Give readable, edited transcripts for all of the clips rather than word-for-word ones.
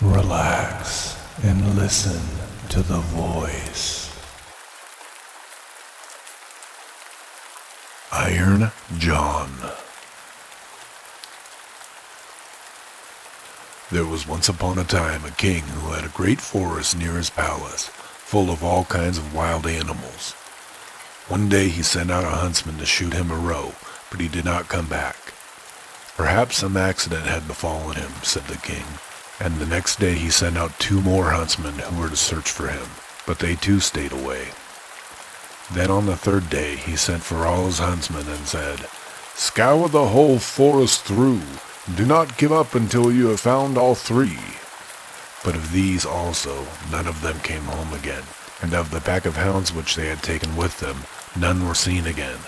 Relax and listen to the voice. Iron John. There was once upon a time a king who had a great forest near his palace, full of all kinds of wild animals. One day he sent out a huntsman to shoot him a roe, but he did not come back. Perhaps some accident had befallen him, said the king, and the next day he sent out 2 more huntsmen who were to search for him, but they too stayed away. Then on the 3rd day he sent for all his huntsmen and said, "Scour the whole forest through, and do not give up until you have found all 3. But of these also none of them came home again, and of the pack of hounds which they had taken with them, none were seen again.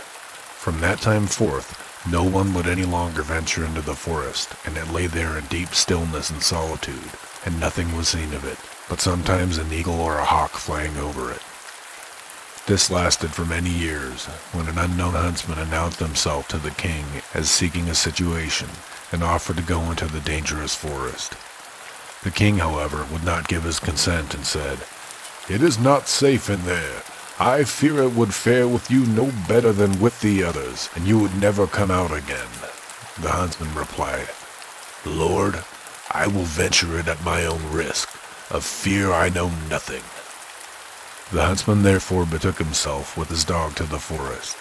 From that time forth, no one would any longer venture into the forest, and it lay there in deep stillness and solitude, and nothing was seen of it, but sometimes an eagle or a hawk flying over it. This lasted for many years, when an unknown huntsman announced himself to the king as seeking a situation, and offered to go into the dangerous forest. The king, however, would not give his consent and said, "It is not safe in there. I fear it would fare with you no better than with the others, and you would never come out again." The huntsman replied, "Lord, I will venture it at my own risk. Of fear I know nothing." The huntsman therefore betook himself with his dog to the forest.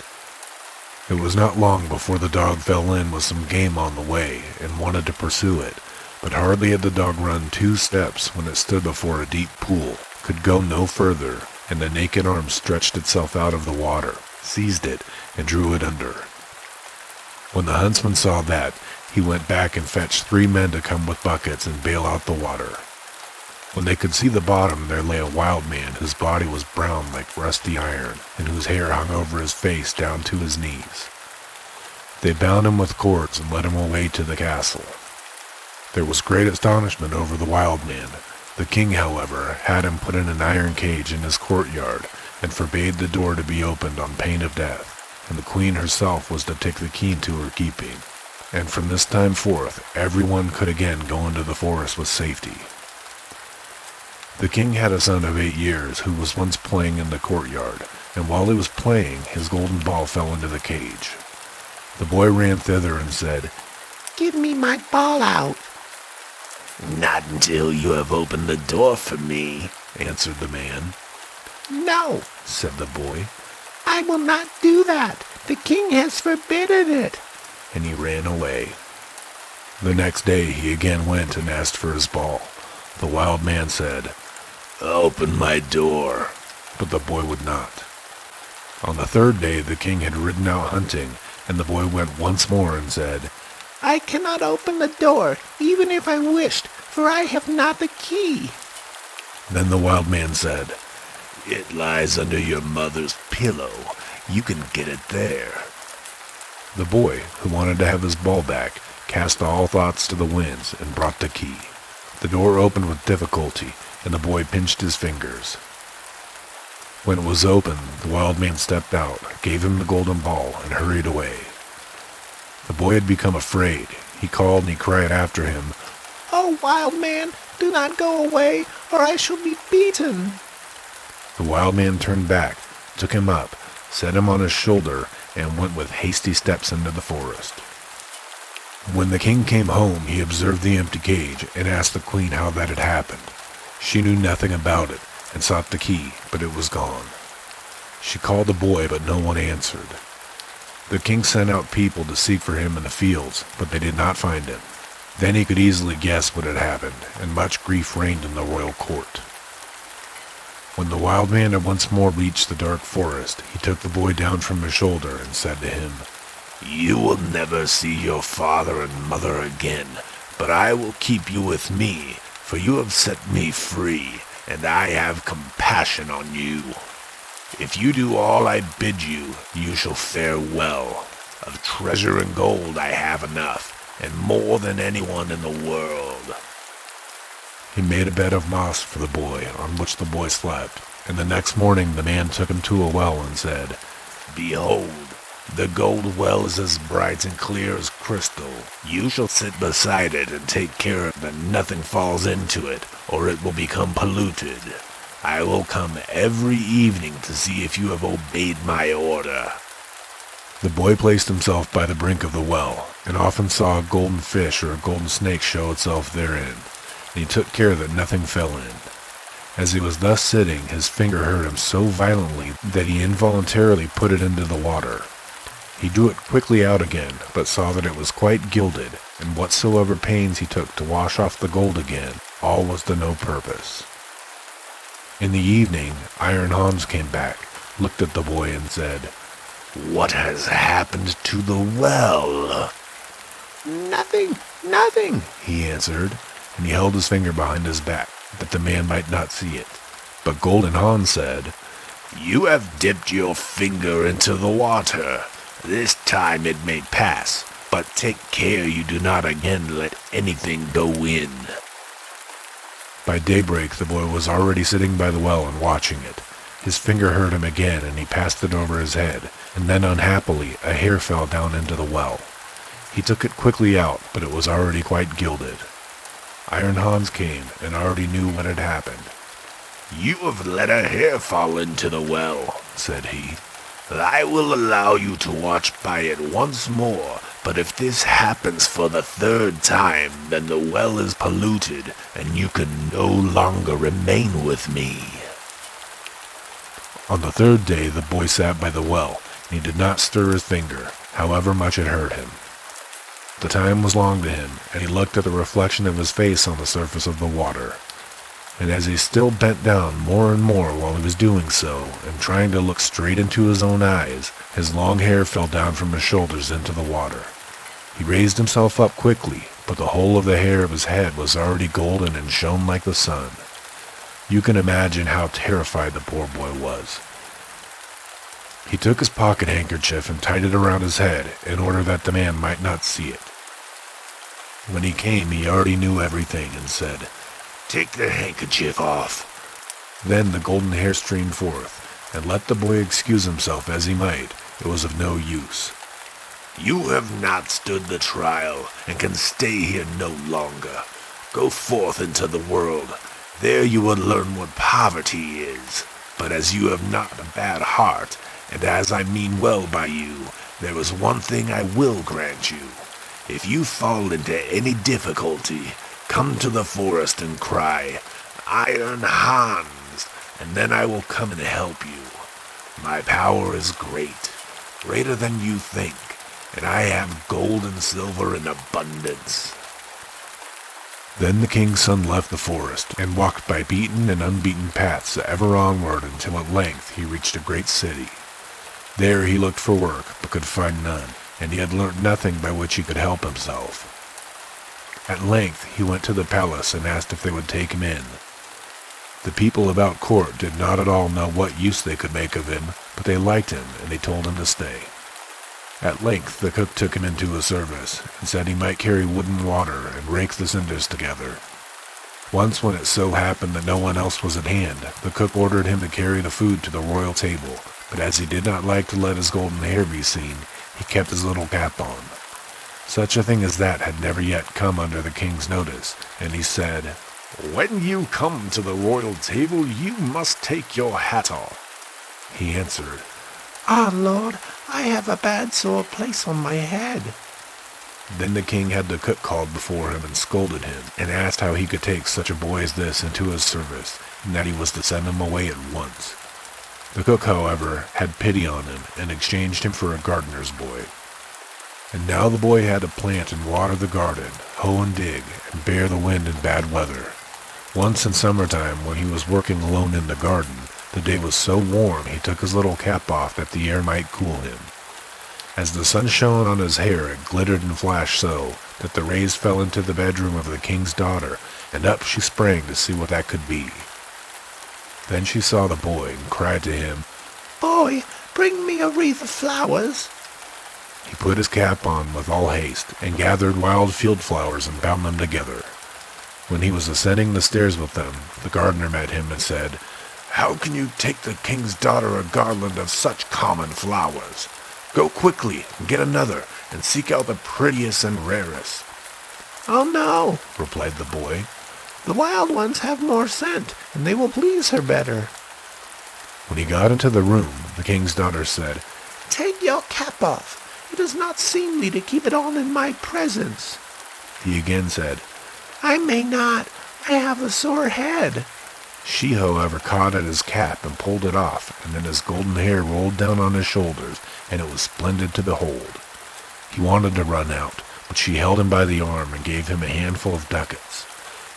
It was not long before the dog fell in with some game on the way, and wanted to pursue it, but hardly had the dog run 2 steps when it stood before a deep pool, could go no further, and a naked arm stretched itself out of the water, seized it, and drew it under. When the huntsman saw that, he went back and fetched 3 men to come with buckets and bail out the water. When they could see the bottom, there lay a wild man whose body was brown like rusty iron, and whose hair hung over his face down to his knees. They bound him with cords and led him away to the castle. There was great astonishment over the wild man. The king, however, had him put in an iron cage in his courtyard, and forbade the door to be opened on pain of death, and the queen herself was to take the key into her keeping. And from this time forth, everyone could again go into the forest with safety. The king had a son of 8 years who was once playing in the courtyard, and while he was playing, his golden ball fell into the cage. The boy ran thither and said, "Give me my ball out." "Not until you have opened the door for me," answered the man. "No," said the boy, "I will not do that. The king has forbidden it." and he ran away. The next day he again went and asked for his ball. The wild man said, "Open my door," but the boy would not. On the 3rd day the king had ridden out hunting, and the boy went once more and said, "I cannot open the door, even if I wished, for I have not the key." Then the wild man said, "It lies under your mother's pillow. You can get it there." The boy, who wanted to have his ball back, cast all thoughts to the winds and brought the key. The door opened with difficulty, and the boy pinched his fingers. When it was open, the wild man stepped out, gave him the golden ball, and hurried away. The boy had become afraid. He called and he cried after him, "Oh, wild man, do not go away, or I shall be beaten." The wild man turned back, took him up, set him on his shoulder, and went with hasty steps into the forest. When the king came home, he observed the empty cage and asked the queen how that had happened. She knew nothing about it and sought the key, but it was gone. She called the boy, but no one answered. The king sent out people to seek for him in the fields, but they did not find him. Then he could easily guess what had happened, and much grief reigned in the royal court. When the wild man had once more reached the dark forest, he took the boy down from his shoulder and said to him, "You will never see your father and mother again, but I will keep you with me, for you have set me free, and I have compassion on you. If you do all I bid you, you shall fare well. Of treasure and gold I have enough, and more than anyone in the world." He made a bed of moss for the boy, on which the boy slept, and the next morning the man took him to a well and said, "Behold, The gold well is as bright and clear as crystal. You shall sit beside it and take care that nothing falls into it, or it will become polluted. I will come every evening to see if you have obeyed my order." The boy placed himself by the brink of the well, and often saw a golden fish or a golden snake show itself therein, and he took care that nothing fell in. As he was thus sitting, his finger hurt him so violently that he involuntarily put it into the water. He drew it quickly out again, but saw that it was quite gilded, and whatsoever pains he took to wash off the gold again, all was to no purpose. In the evening, Iron Hans came back, looked at the boy, and said, "What has happened to the well?" Nothing, he answered, and he held his finger behind his back, that the man might not see it. But Golden Hans said, "You have dipped your finger into the water. This time it may pass, but take care you do not again let anything go in." By daybreak, the boy was already sitting by the well and watching it. His finger hurt him again, and he passed it over his head, and then unhappily a hair fell down into the well. He took it quickly out, but it was already quite gilded. Iron Hans came, and already knew what had happened. "You have let a hair fall into the well," said he. "I will allow you to watch by it once more, but if this happens for the third time, then the well is polluted, and you can no longer remain with me." On the third day, the boy sat by the well, and he did not stir his finger, however much it hurt him. The time was long to him, and he looked at the reflection of his face on the surface of the water. And as he still bent down more and more while he was doing so, and trying to look straight into his own eyes, his long hair fell down from his shoulders into the water. He raised himself up quickly, but the whole of the hair of his head was already golden and shone like the sun. You can imagine how terrified the poor boy was. He took his pocket handkerchief and tied it around his head in order that the man might not see it. When he came, he already knew everything and said, "Take the handkerchief off." Then the golden hair streamed forth, and let the boy excuse himself as he might, it was of no use. "You have not stood the trial, and can stay here no longer. Go forth into the world. There you will learn what poverty is. But as you have not a bad heart, and as I mean well by you, there is one thing I will grant you. If you fall into any difficulty, come to the forest and cry, 'Iron Hans,' and then I will come and help you. My power is great, greater than you think, and I have gold and silver in abundance." Then the king's son left the forest, and walked by beaten and unbeaten paths ever onward until at length he reached a great city. There he looked for work, but could find none, and he had learnt nothing by which he could help himself. At length he went to the palace and asked if they would take him in. The people about court did not at all know what use they could make of him, but they liked him, and they told him to stay. At length the cook took him into his service, and said he might carry wood and water, and rake the cinders together. Once when it so happened that no one else was at hand, the cook ordered him to carry the food to the royal table, but as he did not like to let his golden hair be seen, he kept his little cap on. Such a thing as that had never yet come under the king's notice, and he said, "When you come to the royal table, you must take your hat off." He answered, "Ah, Lord, I have a bad sore place on my head." Then the king had the cook called before him and scolded him, and asked how he could take such a boy as this into his service, and that he was to send him away at once. The cook, however, had pity on him, and exchanged him for a gardener's boy. And now the boy had to plant and water the garden, hoe and dig, and bear the wind in bad weather. Once in summertime, when he was working alone in the garden, the day was so warm he took his little cap off that the air might cool him. As the sun shone on his hair, it glittered and flashed so that the rays fell into the bedroom of the king's daughter, and up she sprang to see what that could be. Then she saw the boy and cried to him, "Boy, bring me a wreath of flowers." He put his cap on with all haste, and gathered wild field flowers and bound them together. When he was ascending the stairs with them, the gardener met him and said, "How can you take the king's daughter a garland of such common flowers? Go quickly and get another, and seek out the prettiest and rarest." "Oh no," replied the boy. "the wild ones have more scent, and they will please her better." When he got into the room, the king's daughter said, "Take your cap off. It is not seemly to keep it on in my presence." He again said, "I may not. I have a sore head." She, however, caught at his cap and pulled it off, and then his golden hair rolled down on his shoulders, and it was splendid to behold. He wanted to run out, but she held him by the arm and gave him a handful of ducats.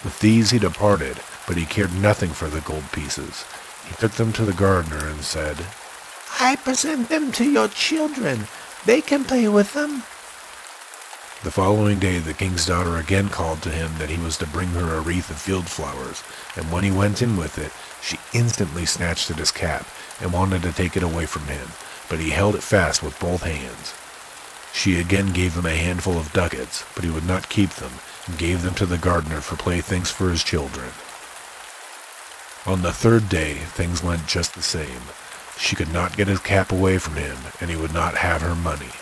With these he departed, but he cared nothing for the gold pieces. He took them to the gardener and said, "I present them to your children. They can play with them." The following day the king's daughter again called to him that he was to bring her a wreath of field flowers, and when he went in with it, she instantly snatched at his cap and wanted to take it away from him, but he held it fast with both hands. She again gave him a handful of ducats, but he would not keep them, and gave them to the gardener for playthings for his children. On the third day, things went just the same. She could not get his cap away from him, and he would not have her money.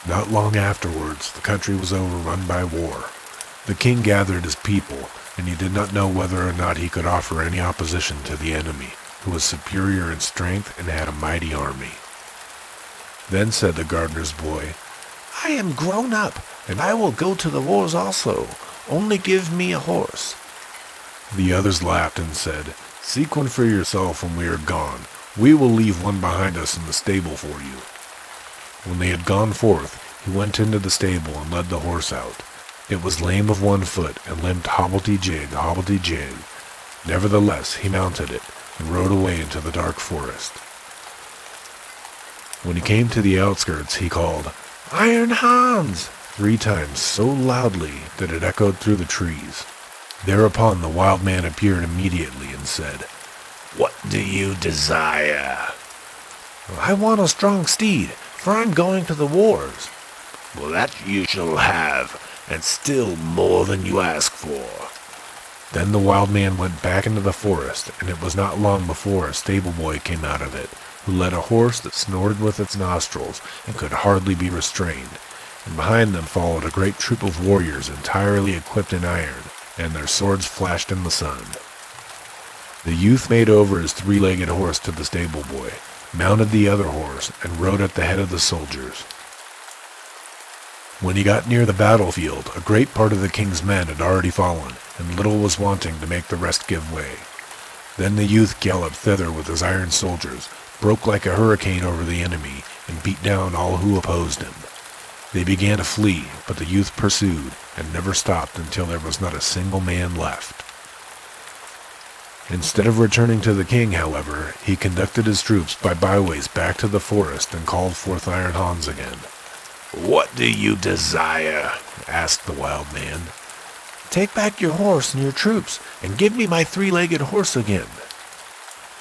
Not long afterwards, the country was overrun by war. The king gathered his people, and he did not know whether or not he could offer any opposition to the enemy, who was superior in strength and had a mighty army. Then said the gardener's boy, "I am grown up, and I will go to the wars also. Only give me a horse." The others laughed and said, "Seek one for yourself when we are gone. We will leave one behind us in the stable for you." When they had gone forth, he went into the stable and led the horse out. It was lame of one foot and limped hobblety-jig, hobblety-jig. Nevertheless, he mounted it and rode away into the dark forest. When he came to the outskirts, he called, "Iron Hans!" 3 times so loudly that it echoed through the trees. Thereupon the wild man appeared immediately and said, "What do you desire?" "I want a strong steed, for I'm going to the wars." "Well, that you shall have, and still more than you ask for." Then the wild man went back into the forest, and it was not long before a stable boy came out of it, who led a horse that snorted with its nostrils and could hardly be restrained, and behind them followed a great troop of warriors entirely equipped in iron, and their swords flashed in the sun. The youth made over his 3-legged horse to the stable boy, mounted the other horse, and rode at the head of the soldiers. When he got near the battlefield, a great part of the king's men had already fallen, and little was wanting to make the rest give way. Then the youth galloped thither with his iron soldiers, broke like a hurricane over the enemy, and beat down all who opposed him. They began to flee, but the youth pursued, and never stopped until there was not a single man left. Instead of returning to the king, however, he conducted his troops by byways back to the forest and called forth Iron Hans again. "What do you desire?" asked the wild man. "Take back your horse and your troops, and give me my 3-legged horse again."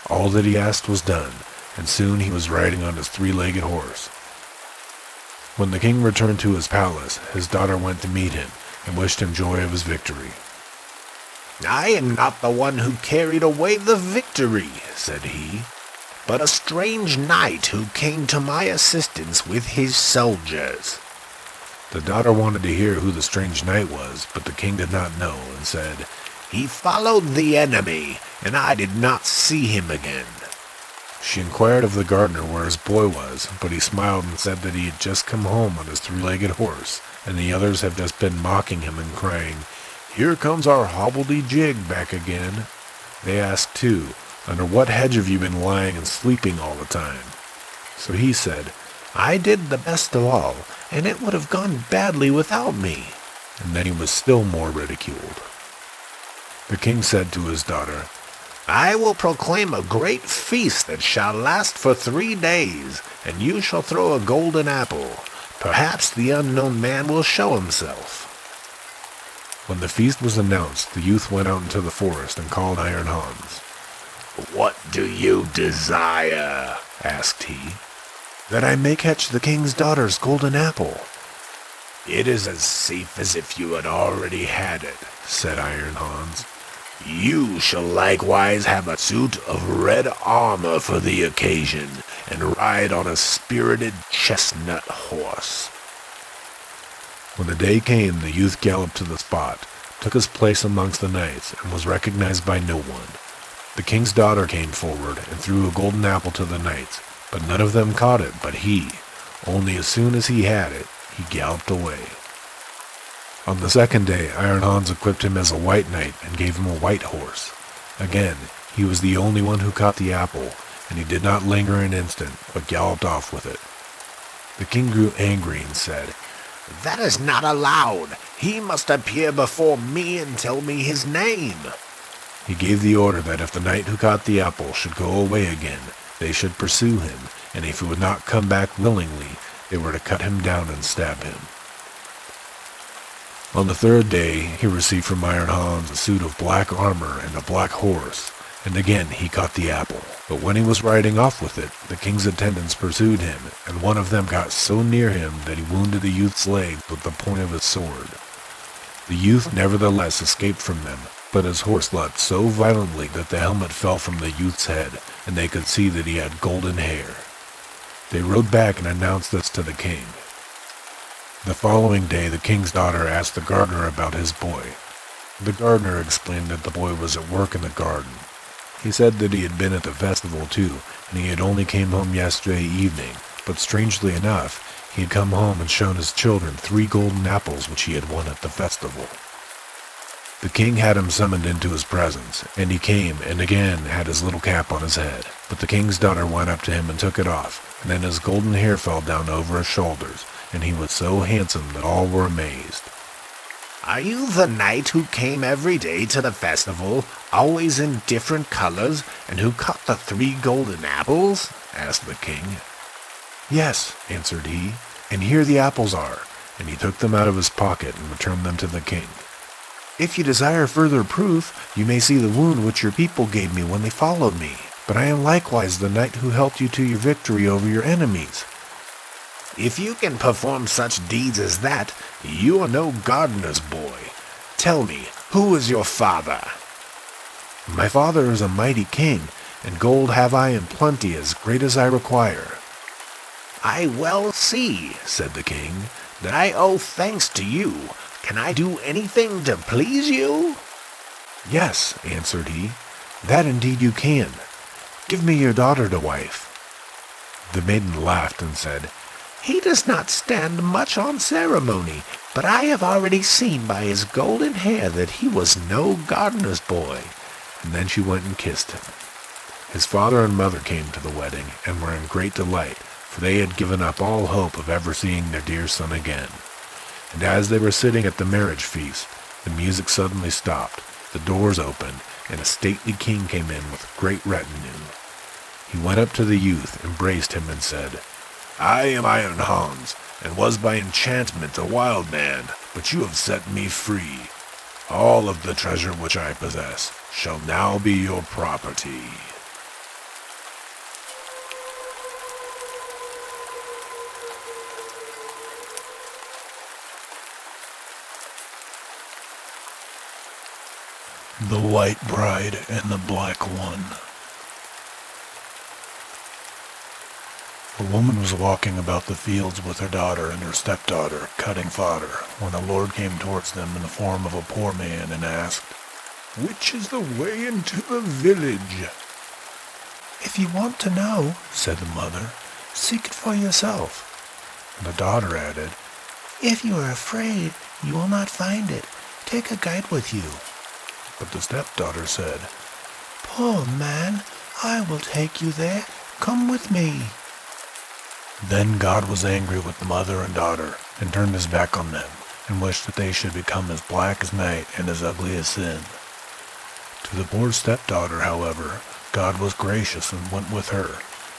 All that he asked was done, and soon he was riding on his 3-legged horse. When the king returned to his palace, his daughter went to meet him and wished him joy of his victory. "I am not the one who carried away the victory," said he, "but a strange knight who came to my assistance with his soldiers." The daughter wanted to hear who the strange knight was, but the king did not know, and said, "He followed the enemy, and I did not see him again." She inquired of the gardener where his boy was, but he smiled and said that he had just come home on his 3-legged horse, and the others had just been mocking him and crying, "Here comes our hobbledy-jig back again." They asked, too, "Under what hedge have you been lying and sleeping all the time?" So he said, "I did the best of all, and it would have gone badly without me." And then he was still more ridiculed. The king said to his daughter, "I will proclaim a great feast that shall last for 3 days, and you shall throw a golden apple. Perhaps the unknown man will show himself." When the feast was announced, the youth went out into the forest and called Iron Hans. "What do you desire?" asked he. "That I may catch the king's daughter's golden apple." "It is as safe as if you had already had it," said Iron Hans. "You shall likewise have a suit of red armor for the occasion, and ride on a spirited chestnut horse. When the day came, the youth galloped to the spot, took his place amongst the knights, and was recognized by no one. The king's daughter came forward and threw a golden apple to the knights, but none of them caught it but he. Only as soon as he had it, he galloped away. On the second day, Iron Hans equipped him as a white knight and gave him a white horse. Again, he was the only one who caught the apple, and he did not linger an instant, but galloped off with it. The king grew angry and said, "That is not allowed. He must appear before me and tell me his name." He gave the order that if the knight who caught the apple should go away again, they should pursue him, and if he would not come back willingly, they were to cut him down and stab him. On the third day, he received from Iron Hans a suit of black armor and a black horse, and again he caught the apple. But when he was riding off with it, the king's attendants pursued him, and one of them got so near him that he wounded the youth's leg with the point of his sword. The youth nevertheless escaped from them, but his horse leapt so violently that the helmet fell from the youth's head, and they could see that he had golden hair. They rode back and announced this to the king. The following day, the king's daughter asked the gardener about his boy. The gardener explained that the boy was at work in the garden. He said that he had been at the festival too, and he had only came home yesterday evening, but strangely enough, he had come home and shown his children 3 golden apples which he had won at the festival. The king had him summoned into his presence, and he came and again had his little cap on his head. But the king's daughter went up to him and took it off, and then his golden hair fell down over his shoulders, and he was so handsome that all were amazed. "Are you the knight who came every day to the festival, always in different colors, and who caught the 3 golden apples?" asked the king. "Yes," answered he, "and here the apples are," and he took them out of his pocket and returned them to the king. "If you desire further proof, you may see the wound which your people gave me when they followed me, but I am likewise the knight who helped you to your victory over your enemies." "If you can perform such deeds as that, you are no gardener's boy. Tell me, who is your father?" "My father is a mighty king, and gold have I in plenty as great as I require." "I well see," said the king, "that I owe thanks to you. Can I do anything to please you?" "Yes," answered he, "that indeed you can. Give me your daughter to wife." The maiden laughed and said, "He does not stand much on ceremony, but I have already seen by his golden hair that he was no gardener's boy." And then she went and kissed him. His father and mother came to the wedding, and were in great delight, for they had given up all hope of ever seeing their dear son again. And as they were sitting at the marriage feast, the music suddenly stopped, the doors opened, and a stately king came in with a great retinue. He went up to the youth, embraced him, and said, "I am Iron Hans, and was by enchantment a wild man, but you have set me free. All of the treasure which I possess shall now be your property." The White Bride and the Black One. A woman was walking about the fields with her daughter and her stepdaughter, cutting fodder, when the Lord came towards them in the form of a poor man and asked, "Which is the way into the village?" "If you want to know," said the mother, "seek it for yourself." And the daughter added, "If you are afraid, you will not find it. Take a guide with you." But the stepdaughter said, "Poor man, I will take you there. Come with me." Then God was angry with the mother and daughter, and turned his back on them, and wished that they should become as black as night and as ugly as sin. To the poor stepdaughter, however, God was gracious and went with her,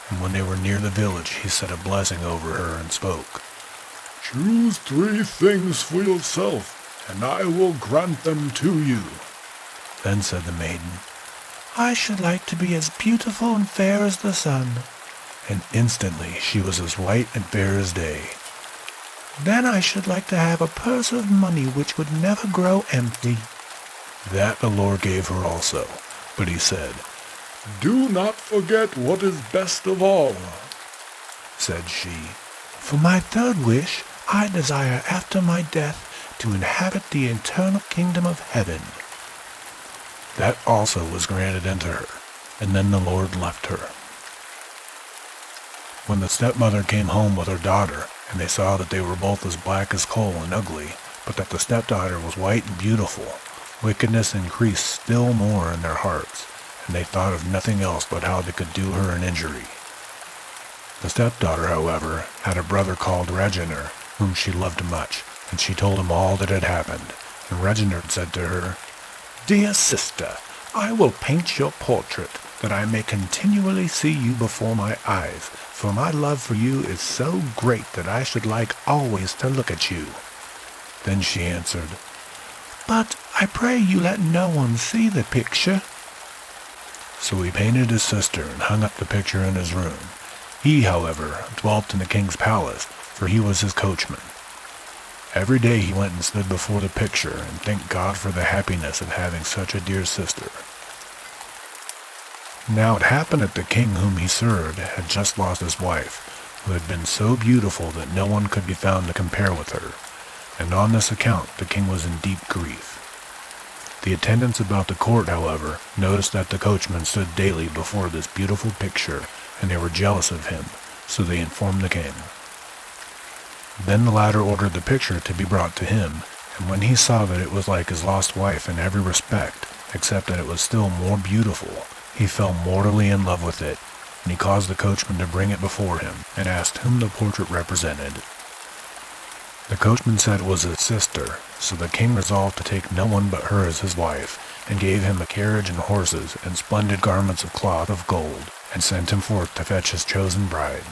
and when they were near the village, he said a blessing over her and spoke, "Choose 3 things for yourself, and I will grant them to you." Then said the maiden, "I should like to be as beautiful and fair as the sun." And instantly she was as white and fair as day. "Then I should like to have a purse of money which would never grow empty." That the Lord gave her also, but he said, "Do not forget what is best of all. said she. "For my third wish, I desire after my death to inhabit the eternal kingdom of heaven." That also was granted unto her, and then the Lord left her. When the stepmother came home with her daughter, and they saw that they were both as black as coal and ugly, but that the stepdaughter was white and beautiful, wickedness increased still more in their hearts, and they thought of nothing else but how they could do her an injury. The stepdaughter, however, had a brother called Reginer, whom she loved much, and she told him all that had happened. And Reginer said to her, "Dear sister, I will paint your portrait, that I may continually see you before my eyes, for my love for you is so great that I should like always to look at you." Then she answered, "But I pray you let no one see the picture." So he painted his sister and hung up the picture in his room. He, however, dwelt in the king's palace, for he was his coachman. Every day he went and stood before the picture and thanked God for the happiness of having such a dear sister. Now it happened that the king whom he served had just lost his wife, who had been so beautiful that no one could be found to compare with her, and on this account the king was in deep grief. The attendants about the court, however, noticed that the coachman stood daily before this beautiful picture, and they were jealous of him, so they informed the king. Then the latter ordered the picture to be brought to him, and when he saw that it was like his lost wife in every respect, except that it was still more beautiful, he fell mortally in love with it, and he caused the coachman to bring it before him, and asked whom the portrait represented. The coachman said it was his sister, so the king resolved to take no one but her as his wife, and gave him a carriage and horses, and splendid garments of cloth of gold, and sent him forth to fetch his chosen bride.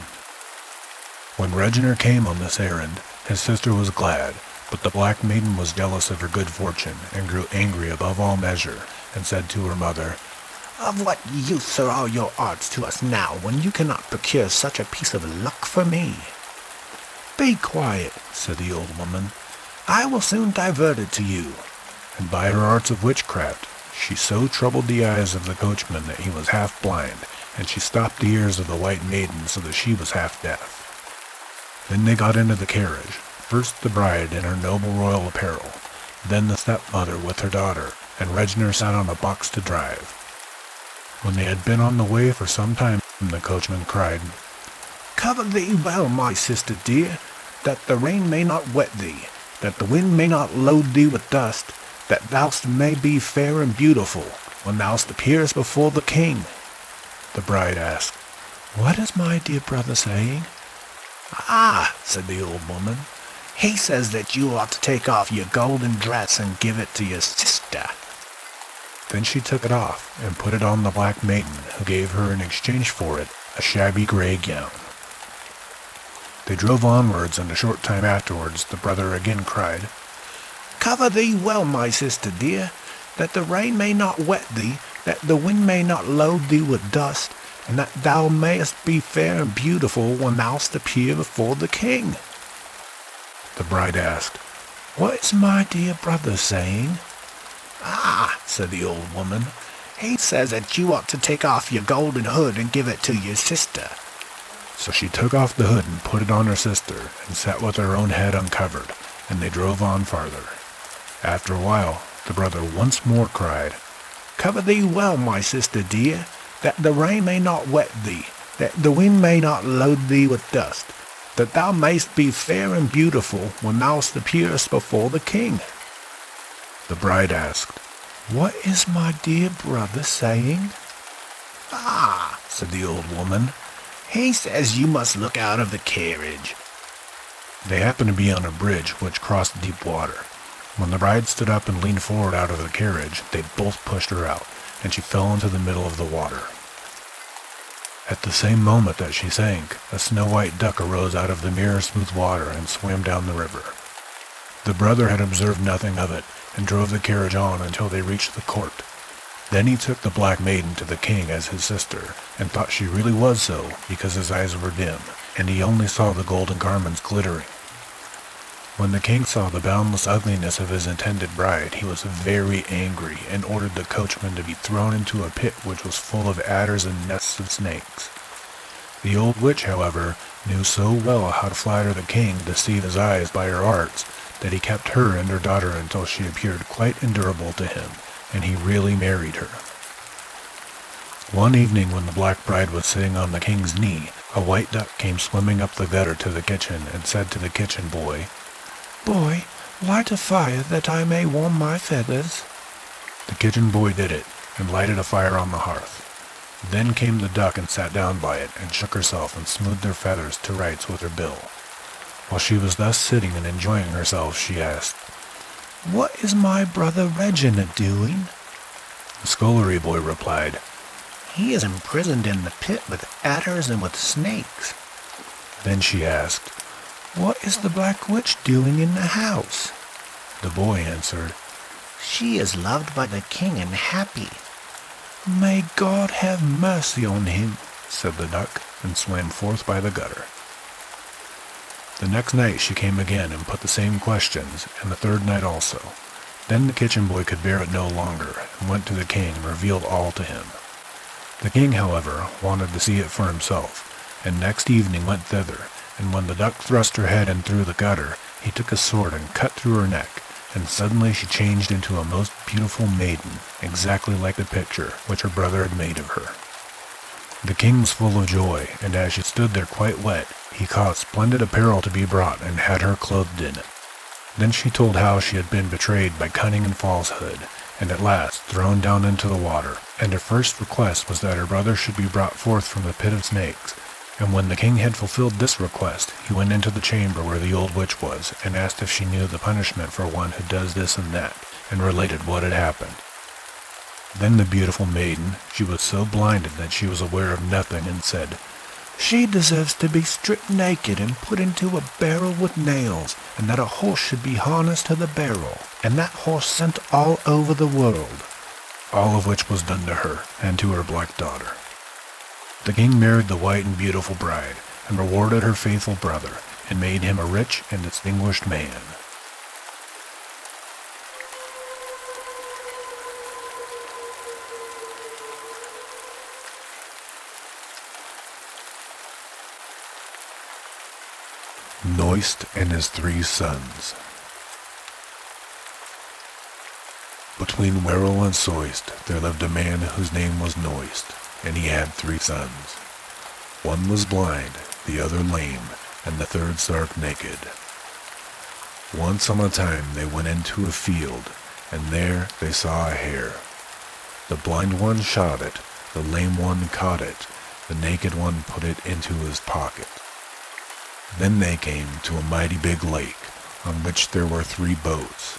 When Reginer came on this errand, his sister was glad, but the black maiden was jealous of her good fortune, and grew angry above all measure, and said to her mother, "Of what use are all your arts to us now, when you cannot procure such a piece of luck for me?" "Be quiet," said the old woman. "I will soon divert it to you." And by her arts of witchcraft, she so troubled the eyes of the coachman that he was half blind, and she stopped the ears of the white maiden so that she was half deaf. Then they got into the carriage, first the bride in her noble royal apparel, then the stepmother with her daughter, and Reginer sat on a box to drive. When they had been on the way for some time, the coachman cried, "Cover thee well, my sister dear, that the rain may not wet thee, that the wind may not load thee with dust, that thou may be fair and beautiful when thou appearest before the king." The bride asked, "What is my dear brother saying?" "Ah," said the old woman, "he says that you ought to take off your golden dress and give it to your sister." Then she took it off and put it on the black maiden, who gave her in exchange for it a shabby gray gown. They drove onwards, and a short time afterwards the brother again cried, "Cover thee well, my sister dear, that the rain may not wet thee, that the wind may not load thee with dust, and that thou mayest be fair and beautiful when thou appear before the king." The bride asked, "What is my dear brother saying?" "Ah," said the old woman, "he says that you ought to take off your golden hood and give it to your sister." So she took off the hood and put it on her sister, and sat with her own head uncovered, and they drove on farther. After a while, the brother once more cried, "Cover thee well, my sister dear, that the rain may not wet thee, that the wind may not load thee with dust, that thou mayst be fair and beautiful when thou appearest before the king." The bride asked, "What is my dear brother saying?" "Ah," said the old woman, "he says you must look out of the carriage." They happened to be on a bridge which crossed deep water. When the bride stood up and leaned forward out of the carriage, they both pushed her out, and she fell into the middle of the water. At the same moment that she sank, a snow-white duck arose out of the mirror smooth water and swam down the river. The brother had observed nothing of it, and drove the carriage on until they reached the court. Then he took the black maiden to the king as his sister, and thought she really was so, because his eyes were dim, and he only saw the golden garments glittering. When the king saw the boundless ugliness of his intended bride, he was very angry, and ordered the coachman to be thrown into a pit which was full of adders and nests of snakes. The old witch, however, knew so well how to flatter the king to deceive his eyes by her arts, that he kept her and her daughter until she appeared quite endurable to him, and he really married her. One evening when the black bride was sitting on the king's knee, a white duck came swimming up the gutter to the kitchen and said to the kitchen boy, "Boy, light a fire that I may warm my feathers." The kitchen boy did it, and lighted a fire on the hearth. Then came the duck and sat down by it, and shook herself and smoothed her feathers to rights with her bill. While she was thus sitting and enjoying herself, she asked, "What is my brother Reginald doing?" The scullery boy replied, "He is imprisoned in the pit with adders and with snakes." Then she asked, "What is the black witch doing in the house?" The boy answered, "She is loved by the king and happy." "May God have mercy on him," said the duck, and swam forth by the gutter. The next night she came again and put the same questions, and the third night also. Then the kitchen boy could bear it no longer, and went to the king and revealed all to him. The king, however, wanted to see it for himself, and next evening went thither, and when the duck thrust her head in through the gutter, he took his sword and cut through her neck, and suddenly she changed into a most beautiful maiden, exactly like the picture which her brother had made of her. The king was full of joy, and as she stood there quite wet, he caused splendid apparel to be brought and had her clothed in it. Then she told how she had been betrayed by cunning and falsehood, and at last thrown down into the water, and her first request was that her brother should be brought forth from the pit of snakes. And when the king had fulfilled this request, he went into the chamber where the old witch was, and asked if she knew the punishment for one who does this and that, and related what had happened. Then the beautiful maiden, she was so blinded that she was aware of nothing, and said, "She deserves to be stripped naked and put into a barrel with nails, and that a horse should be harnessed to the barrel, and that horse sent all over the world." All of which was done to her, and to her black daughter. The king married the white and beautiful bride, and rewarded her faithful brother, and made him a rich and distinguished man. Knoist and his 3 sons. Between Werrell and Soist there lived a man whose name was Knoist, and he had 3 sons. One was blind, the other lame, and the third stark naked. Once on a time they went into a field, and there they saw a hare. The blind one shot it, the lame one caught it, the naked one put it into his pocket. Then they came to a mighty big lake, on which there were 3 boats.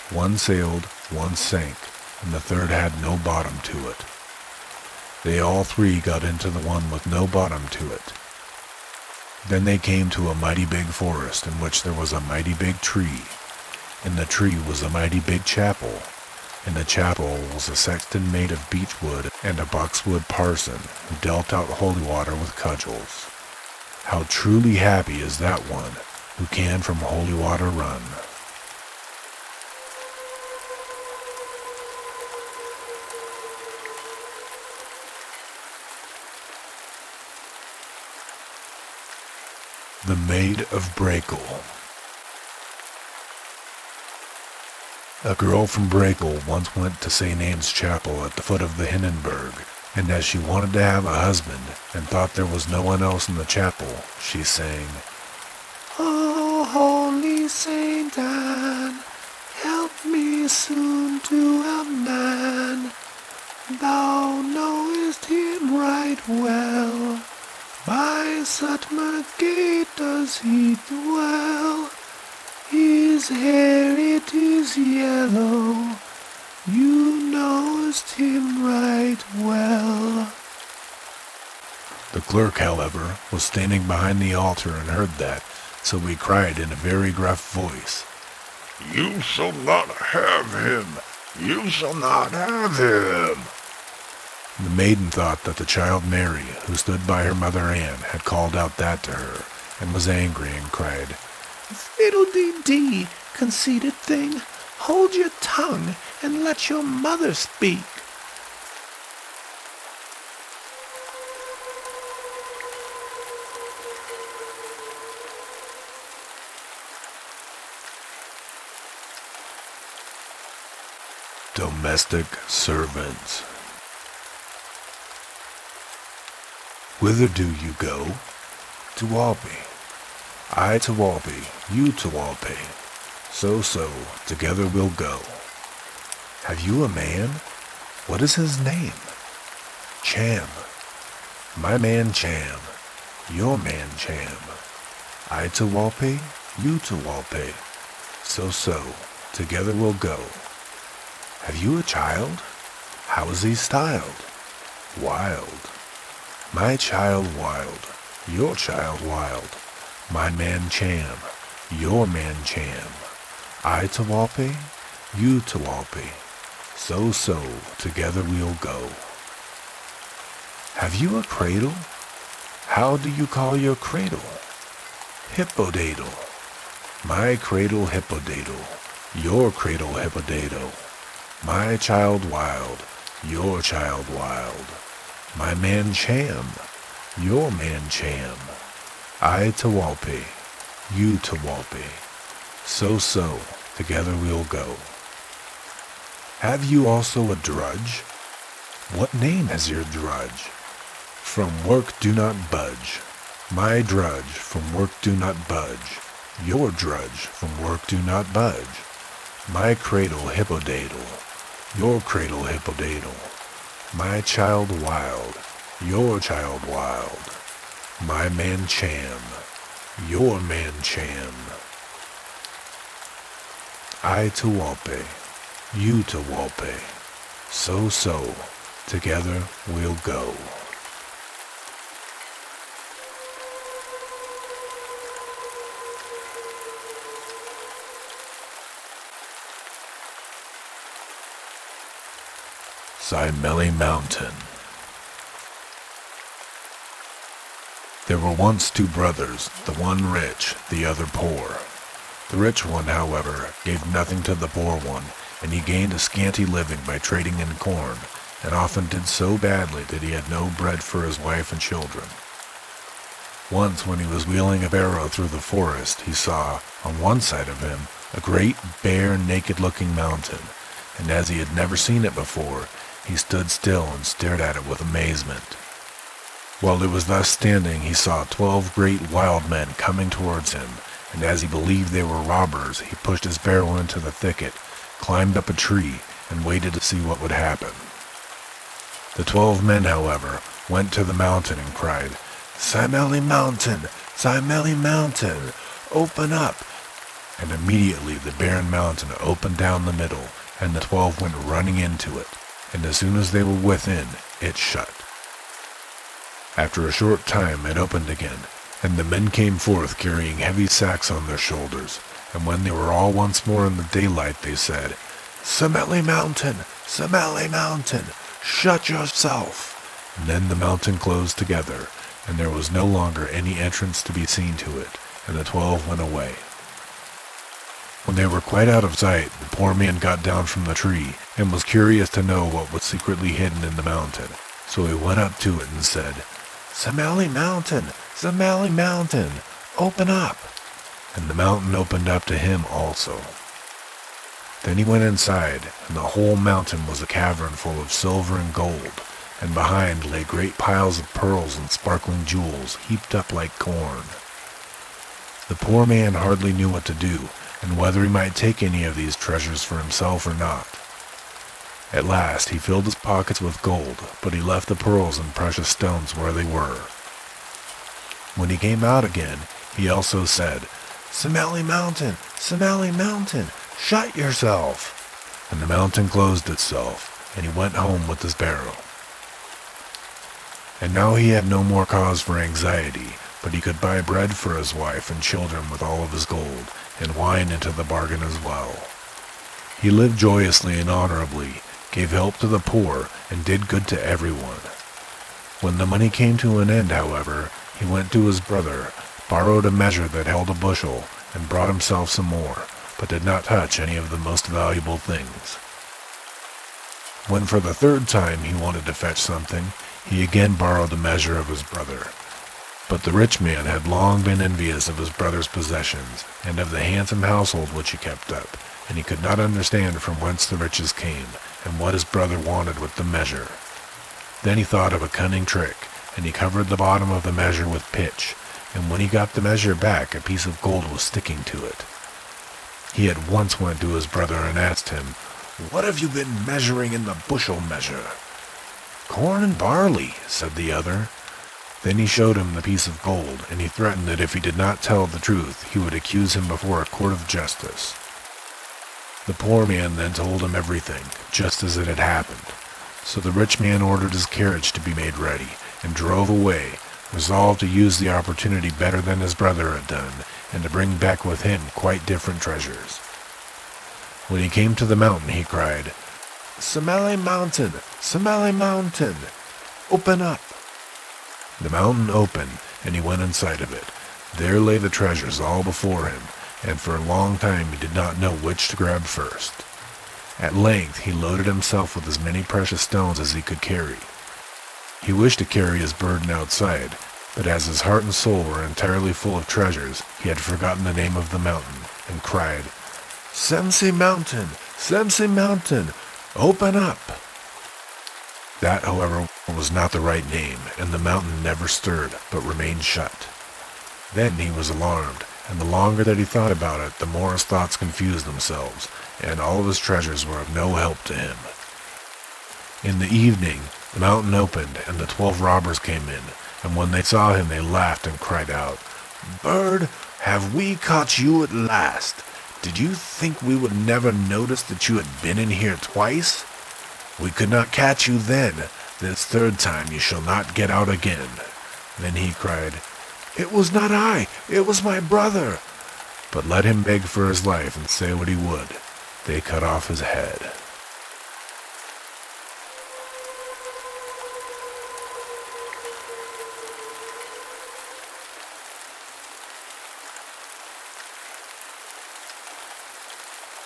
One sailed, one sank, and the third had no bottom to it. They all 3 got into the one with no bottom to it. Then they came to a mighty big forest, in which there was a mighty big tree. In the tree was a mighty big chapel. In the chapel was a sexton made of beech wood, and a boxwood parson, who dealt out holy water with cudgels. How truly happy is that one who can from holy water run. The Maid of Brakel. A girl from Brakel once went to St. Anne's Chapel at the foot of the Hindenburg, and as she wanted to have a husband and thought there was no one else in the chapel, she sang, "Oh, holy Saint Anne, help me soon to a man. Thou knowest him right well. By Sutmer Gate does he dwell. His hair it is yellow. You knowest him right well." The clerk, however, was standing behind the altar and heard that, so he cried in a very gruff voice, "You shall not have him! You shall not have him!" The maiden thought that the child Mary, who stood by her mother Anne, had called out that to her, and was angry and cried, "Fiddle-dee-dee, conceited thing! Hold your tongue and let your mother speak." Domestic servants. Whither do you go? To Walpi. I to Walpi, you to Walpi. So, together we'll go. Have you a man? What is his name? Cham. My man Cham. Your man Cham. I to Walpi, you to Walpi. So, together we'll go. Have you a child? How is he styled? Wild. My child Wild. Your child Wild. My man Cham. Your man Cham. I to Walpi, you to Walpi. So, together we'll go. Have you a cradle? How do you call your cradle? Hippodadle. My cradle Hippodadle. Your cradle Hippodadle. My child Wild. Your child Wild. My man Cham. Your man Cham. I to Walpi. You to Walpi. So, together we'll go. Have you also a drudge? What name has your drudge? From work do not budge. My drudge from work do not budge. Your drudge from work do not budge. My cradle Hippodadle. Your cradle Hippodadle. My child Wild. Your child Wild. My man Cham. Your man Cham. I to Walpi. You to Walpi. So, together we'll go. Simeli Mountain. There were once two brothers, the one rich, the other poor. The rich one, however, gave nothing to the poor one, and he gained a scanty living by trading in corn, and often did so badly that he had no bread for his wife and children. Once, when he was wheeling a barrow through the forest, he saw, on one side of him, a great, bare, naked-looking mountain, and as he had never seen it before, he stood still and stared at it with amazement. While it was thus standing, he saw 12 great wild men coming towards him, and as he believed they were robbers, he pushed his barrow into the thicket, climbed up a tree, and waited to see what would happen. The 12 men, however, went to the mountain and cried, "Simeli Mountain! Simeli Mountain! Open up!" And immediately the barren mountain opened down the middle, and the 12 went running into it, and as soon as they were within, it shut. After a short time it opened again, and the men came forth carrying heavy sacks on their shoulders, and when they were all once more in the daylight they said, "Simeli Mountain! Simeli Mountain! Shut yourself!" And then the mountain closed together, and there was no longer any entrance to be seen to it, and the 12 went away. When they were quite out of sight, the poor man got down from the tree, and was curious to know what was secretly hidden in the mountain. So he went up to it and said, "Simeli Mountain! Simeli Mountain! Open up!" And the mountain opened up to him also. Then he went inside, and the whole mountain was a cavern full of silver and gold, and behind lay great piles of pearls and sparkling jewels heaped up like corn. The poor man hardly knew what to do, and whether he might take any of these treasures for himself or not. At last he filled his pockets with gold, but he left the pearls and precious stones where they were. When he came out again, he also said, "Simeli Mountain! Simeli Mountain! Shut yourself!" And the mountain closed itself, and he went home with his barrow. And now he had no more cause for anxiety, but he could buy bread for his wife and children with all of his gold, and wine into the bargain as well. He lived joyously and honorably, gave help to the poor, and did good to everyone. When the money came to an end, however, he went to his brother, borrowed a measure that held a bushel, and brought himself some more, but did not touch any of the most valuable things. When for the third time he wanted to fetch something, he again borrowed a measure of his brother. But the rich man had long been envious of his brother's possessions, and of the handsome household which he kept up, and he could not understand from whence the riches came, and what his brother wanted with the measure. Then he thought of a cunning trick, and he covered the bottom of the measure with pitch, and when he got the measure back, a piece of gold was sticking to it. He at once went to his brother and asked him, "What have you been measuring in the bushel measure?" "Corn and barley," said the other. Then he showed him the piece of gold, and he threatened that if he did not tell the truth, he would accuse him before a court of justice. The poor man then told him everything, just as it had happened. So the rich man ordered his carriage to be made ready, and drove away, resolved to use the opportunity better than his brother had done, and to bring back with him quite different treasures. When he came to the mountain, he cried, "Simeli Mountain! Simeli Mountain! Open up!" The mountain opened, and he went inside of it. There lay the treasures all before him, and for a long time he did not know which to grab first. At length he loaded himself with as many precious stones as he could carry. He wished to carry his burden outside, but as his heart and soul were entirely full of treasures, he had forgotten the name of the mountain, and cried, "Simeli Mountain! Simeli Mountain! Open up!" That, however, was not the right name, and the mountain never stirred, but remained shut. Then he was alarmed, and the longer that he thought about it, the more his thoughts confused themselves, and all of his treasures were of no help to him. In the evening, the mountain opened, and the 12 robbers came in, and when they saw him they laughed and cried out, "Bird, have we caught you at last? Did you think we would never notice that you had been in here twice? We could not catch you then. This third time you shall not get out again." Then he cried, "It was not I, it was my brother." But let him beg for his life and say what he would, they cut off his head.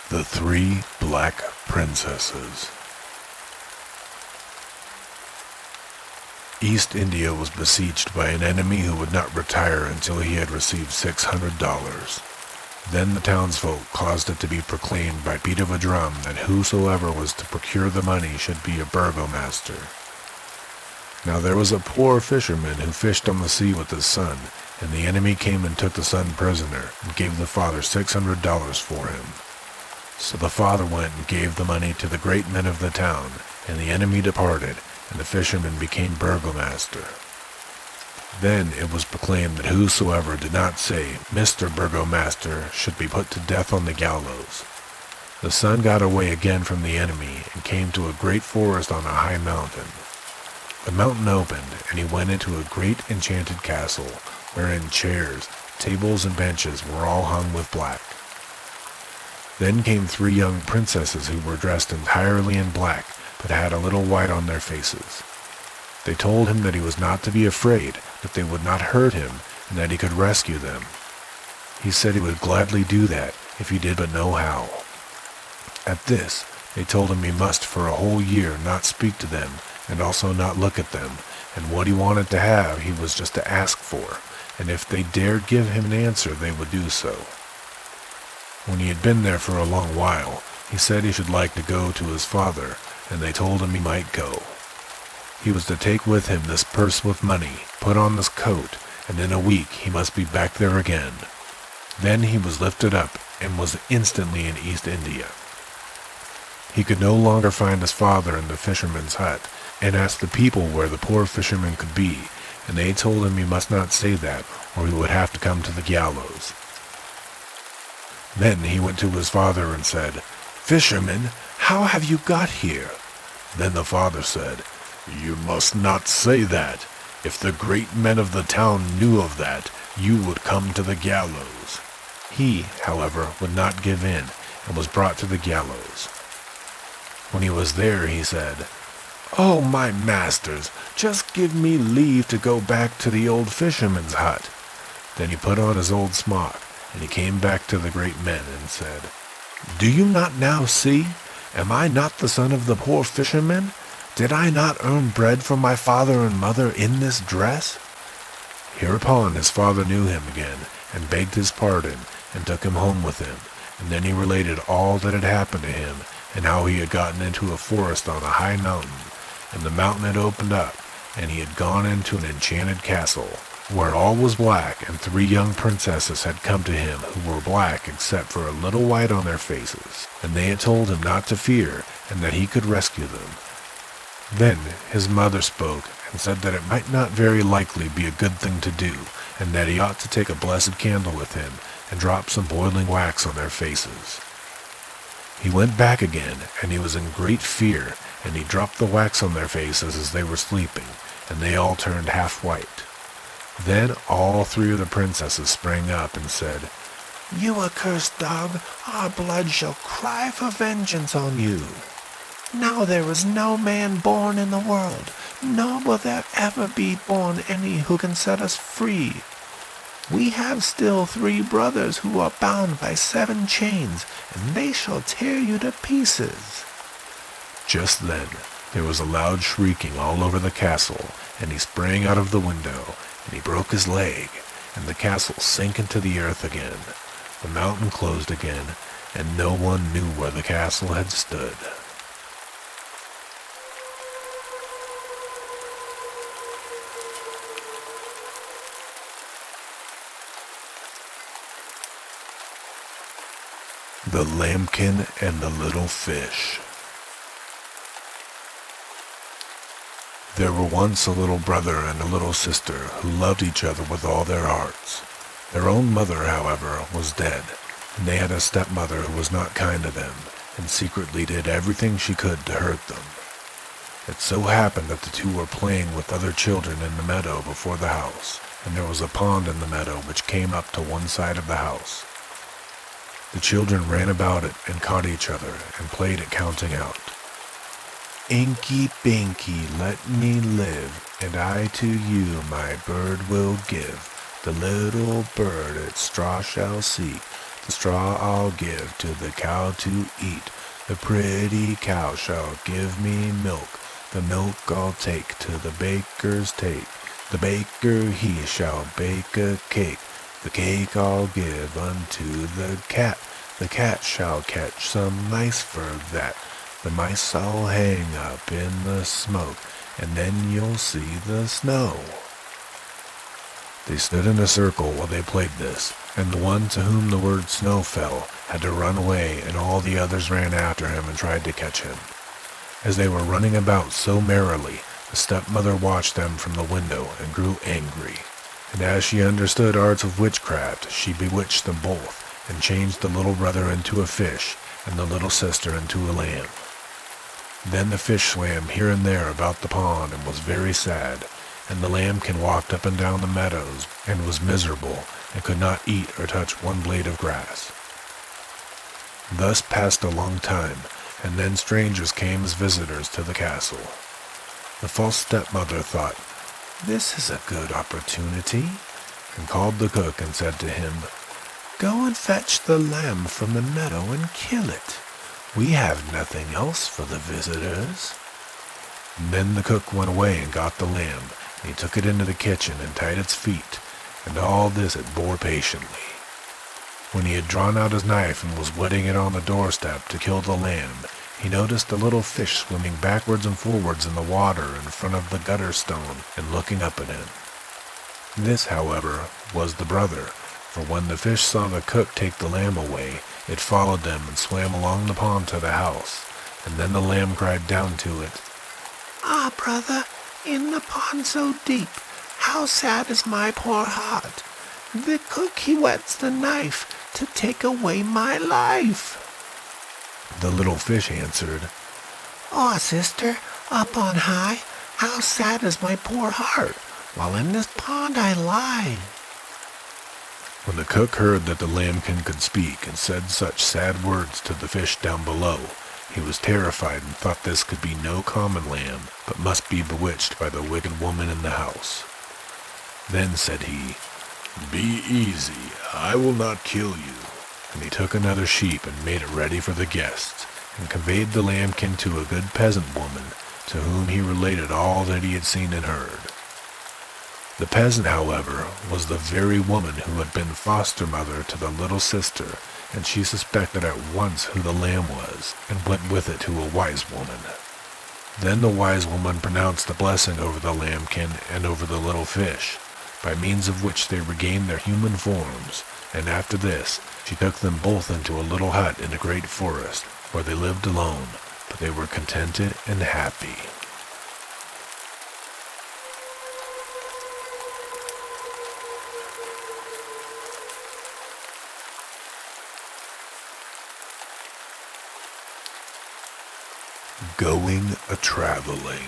The Three Black Princesses. East India was besieged by an enemy who would not retire until he had received $600. Then the townsfolk caused it to be proclaimed by beat of a drum that whosoever was to procure the money should be a burgomaster. Now there was a poor fisherman who fished on the sea with his son, and the enemy came and took the son prisoner, and gave the father $600 for him. So the father went and gave the money to the great men of the town, and the enemy departed, and the fisherman became burgomaster. Then it was proclaimed that whosoever did not say, "Mr. Burgomaster," should be put to death on the gallows. The son got away again from the enemy, and came to a great forest on a high mountain. The mountain opened, and he went into a great enchanted castle, wherein chairs, tables, and benches were all hung with black. Then came 3 young princesses who were dressed entirely in black, but had a little white on their faces. They told him that he was not to be afraid, that they would not hurt him, and that he could rescue them. He said he would gladly do that, if he did but know how. At this, they told him he must for a whole year not speak to them, and also not look at them, and what he wanted to have he was just to ask for, and if they dared give him an answer they would do so. When he had been there for a long while, he said he should like to go to his father, and they told him he might go. He was to take with him this purse with money, put on this coat, and in a week he must be back there again. Then he was lifted up, and was instantly in East India. He could no longer find his father in the fisherman's hut, and asked the people where the poor fisherman could be, and they told him he must not say that, or he would have to come to the gallows. Then he went to his father and said, "Fisherman, how have you got here?" Then the father said, "You must not say that. If the great men of the town knew of that, you would come to the gallows." He, however, would not give in, and was brought to the gallows. When he was there, he said, "Oh, my masters, just give me leave to go back to the old fisherman's hut." Then he put on his old smock, and he came back to the great men and said, "Do you not now see? Am I not the son of the poor fisherman? Did I not earn bread for my father and mother in this dress?" Hereupon his father knew him again, and begged his pardon, and took him home with him, and then he related all that had happened to him, and how he had gotten into a forest on a high mountain, and the mountain had opened up, and he had gone into an enchanted castle, where all was black, and 3 young princesses had come to him who were black except for a little white on their faces, and they had told him not to fear, and that he could rescue them. Then his mother spoke, and said that it might not very likely be a good thing to do, and that he ought to take a blessed candle with him, and drop some boiling wax on their faces. He went back again, and he was in great fear, and he dropped the wax on their faces as they were sleeping, and they all turned half white. Then all 3 of the princesses sprang up and said, "You accursed dog, our blood shall cry for vengeance on you. Now there is no man born in the world, nor will there ever be born any who can set us free. We have still 3 brothers who are bound by 7 chains, and they shall tear you to pieces." Just then there was a loud shrieking all over the castle, and he sprang out of the window, and he broke his leg, and the castle sank into the earth again. The mountain closed again, and no one knew where the castle had stood. The Lambkin and the Little Fish. There were once a little brother and a little sister who loved each other with all their hearts. Their own mother, however, was dead, and they had a stepmother who was not kind to them, and secretly did everything she could to hurt them. It so happened that the 2 were playing with other children in the meadow before the house, and there was a pond in the meadow which came up to one side of the house. The children ran about it and caught each other and played at counting out. "Inky Binky, let me live, and I to you my bird will give. The little bird its straw shall seek, the straw I'll give to the cow to eat. The pretty cow shall give me milk, the milk I'll take to the baker's take. The baker he shall bake a cake, the cake I'll give unto the cat shall catch some mice for that. The mice I'll hang up in the smoke, and then you'll see the snow." They stood in a circle while they played this, and the one to whom the word snow fell had to run away, and all the others ran after him and tried to catch him. As they were running about so merrily, the stepmother watched them from the window and grew angry. And as she understood arts of witchcraft, she bewitched them both, and changed the little brother into a fish, and the little sister into a lamb. Then the fish swam here and there about the pond, and was very sad, and the lambkin walked up and down the meadows, and was miserable, and could not eat or touch one blade of grass. Thus passed a long time, and then strangers came as visitors to the castle. The false stepmother thought, "This is a good opportunity," and called the cook and said to him, "Go and fetch the lamb from the meadow and kill it. We have nothing else for the visitors." And then the cook went away and got the lamb, and he took it into the kitchen and tied its feet, and all this it bore patiently. When he had drawn out his knife and was whetting it on the doorstep to kill the lamb, he noticed a little fish swimming backwards and forwards in the water in front of the gutter stone and looking up at him. This, however, was the brother, for when the fish saw the cook take the lamb away, it followed them and swam along the pond to the house, and then the lamb cried down to it, "Ah, brother, in the pond so deep, how sad is my poor heart. The cook he whets the knife to take away my life." The little fish answered, "Ah, sister, up on high, how sad is my poor heart, while in this pond I lie." When the cook heard that the lambkin could speak and said such sad words to the fish down below, he was terrified and thought this could be no common lamb, but must be bewitched by the wicked woman in the house. Then said he, "Be easy, I will not kill you." And he took another sheep and made it ready for the guests, and conveyed the lambkin to a good peasant woman, to whom he related all that he had seen and heard. The peasant, however, was the very woman who had been foster mother to the little sister, and she suspected at once who the lamb was, and went with it to a wise woman. Then the wise woman pronounced a blessing over the lambkin and over the little fish, by means of which they regained their human forms, and after this she took them both into a little hut in a great forest, where they lived alone, but they were contented and happy. Going a-traveling.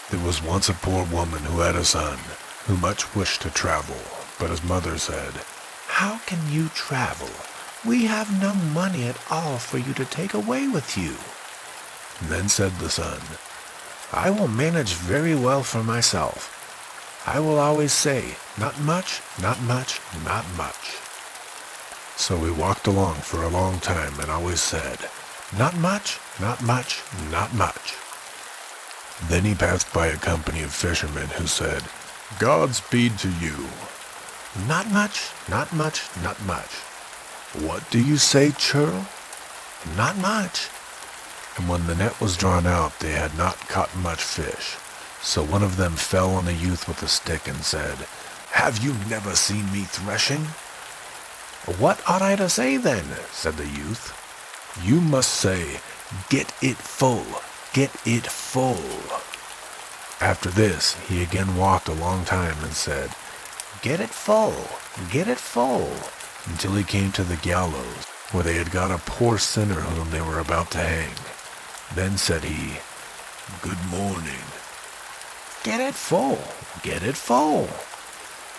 There was once a poor woman who had a son, who much wished to travel, but his mother said, "How can you travel? We have no money at all for you to take away with you." Then said the son, "I will manage very well for myself. I will always say, not much, not much, not much." So he walked along for a long time and always said, "Not much, not much, not much." Then he passed by a company of fishermen who said, "Godspeed to you." "Not much, not much, not much." "What do you say, churl?" "Not much." And when the net was drawn out, they had not caught much fish. So one of them fell on the youth with a stick and said, "Have you never seen me threshing?" "What ought I to say then?" said the youth. "You must say, 'Get it full, get it full.'" After this, he again walked a long time and said, "Get it full, get it full," until he came to the gallows, where they had got a poor sinner whom they were about to hang. Then said he, "Good morning." "Get it full, get it full."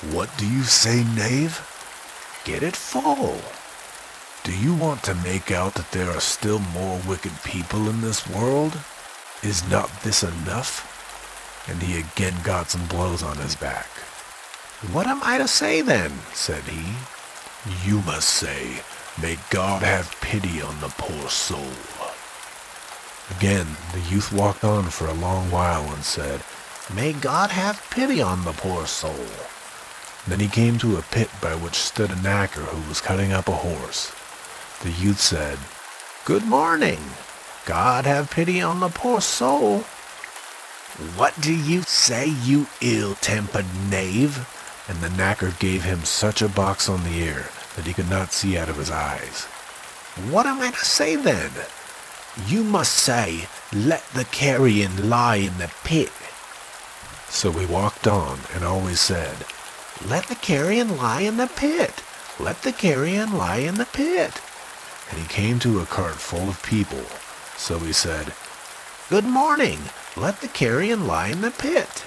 "What do you say, knave?" "Get it full." "Do you want to make out that there are still more wicked people in this world? Is not this enough?" And he again got some blows on his back. "What am I to say then?" said he. "You must say, 'May God have pity on the poor soul.'" Again the youth walked on for a long while and said, "May God have pity on the poor soul." Then he came to a pit by which stood a knacker who was cutting up a horse. The youth said, "Good morning. God have pity on the poor soul." "What do you say, you ill-tempered knave?" And the knacker gave him such a box on the ear that he could not see out of his eyes. "What am I to say then?" "You must say, 'Let the carrion lie in the pit.'" So he walked on and always said, "Let the carrion lie in the pit. Let the carrion lie in the pit." And he came to a cart full of people. So he said, "Good morning. Let the carrion lie in the pit."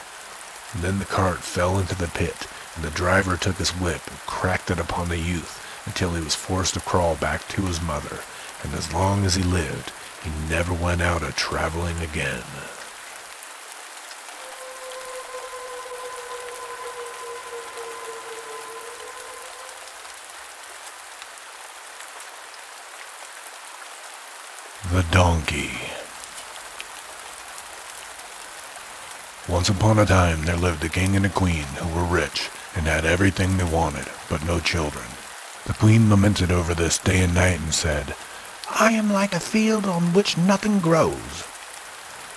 And then the cart fell into the pit, and the driver took his whip and cracked it upon the youth until he was forced to crawl back to his mother, and as long as he lived, he never went out a-traveling again. The Donkey. Once upon a time there lived a king and a queen who were rich and had everything they wanted, but no children. The queen lamented over this day and night and said, "I am like a field on which nothing grows."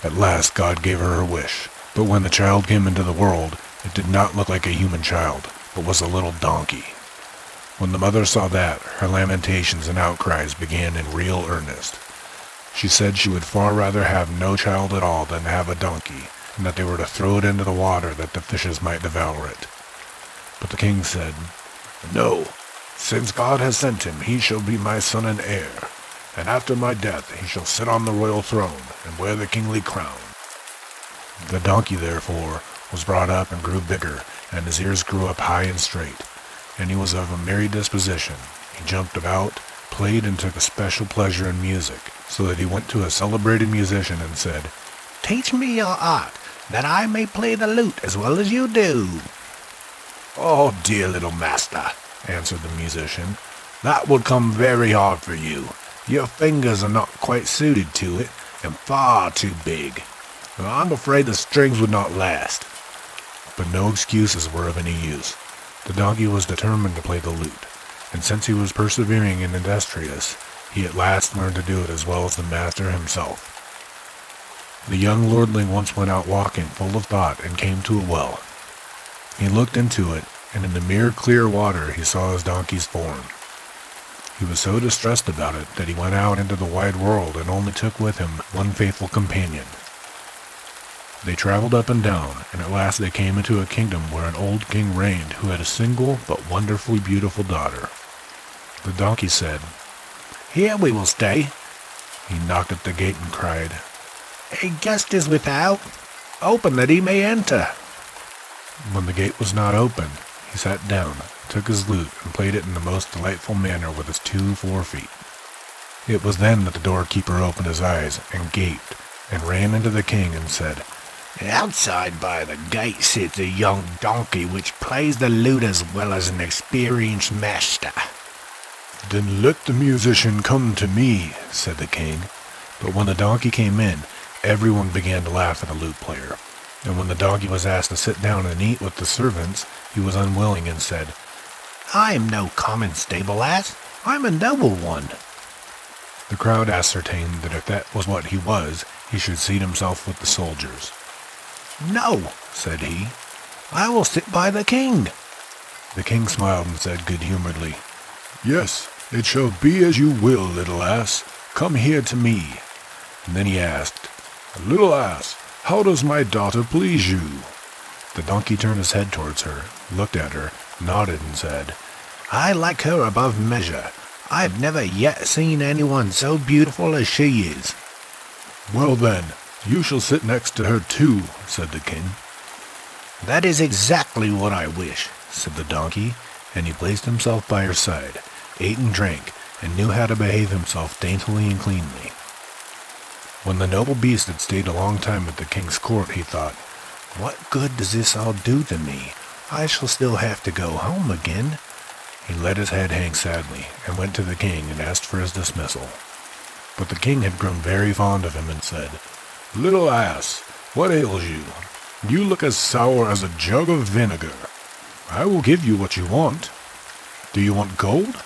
At last God gave her her wish, but when the child came into the world, it did not look like a human child, but was a little donkey. When the mother saw that, her lamentations and outcries began in real earnest. She said she would far rather have no child at all than have a donkey, and that they were to throw it into the water that the fishes might devour it. But the king said, "No, since God has sent him, he shall be my son and heir, and after my death he shall sit on the royal throne and wear the kingly crown." The donkey, therefore, was brought up and grew bigger, and his ears grew up high and straight, and he was of a merry disposition. He jumped about, played, and took a special pleasure in music, so that he went to a celebrated musician and said, "Teach me your art, that I may play the lute as well as you do." "Oh, dear little master," answered the musician, "that would come very hard for you. Your fingers are not quite suited to it, and far too big. I'm afraid the strings would not last. But no excuses were of any use. The donkey was determined to play the lute, and since he was persevering and industrious, he at last learned to do it as well as the master himself. The young lordling once went out walking full of thought and came to a well. He looked into it, and in the mere clear water he saw his donkey's form. He was so distressed about it that he went out into the wide world and only took with him one faithful companion. They traveled up and down, and at last they came into a kingdom where an old king reigned who had a single but wonderfully beautiful daughter. The donkey said, "Here we will stay." He knocked at the gate and cried, "A guest is without. Open that he may enter." When the gate was not open, he sat down, took his lute, and played it in the most delightful manner with his 2 forefeet. It was then that the doorkeeper opened his eyes and gaped, and ran into the king and said, "Outside by the gate sits a young donkey which plays the lute as well as an experienced master." "Then let the musician come to me," said the king. But when the donkey came in, everyone began to laugh at the lute player. And when the donkey was asked to sit down and eat with the servants, he was unwilling and said, "I am no common stable ass. I'm a noble one." The crowd ascertained that if that was what he was, he should seat himself with the soldiers. "No," said he, "I will sit by the king." The king smiled and said good-humoredly, "Yes, it shall be as you will, little ass. Come here to me." And then he asked, "Little ass, how does my daughter please you?" The donkey turned his head towards her, looked at her, nodded, and said, "I like her above measure. I've never yet seen anyone so beautiful as she is." "Well then, you shall sit next to her too," said the king. "That is exactly what I wish," said the donkey, and he placed himself by her side, ate and drank, and knew how to behave himself daintily and cleanly. When the noble beast had stayed a long time at the king's court, he thought, "What good does this all do to me? I shall still have to go home again." He let his head hang sadly, and went to the king and asked for his dismissal. But the king had grown very fond of him and said, "Little ass, what ails you? You look as sour as a jug of vinegar. I will give you what you want. Do you want gold?"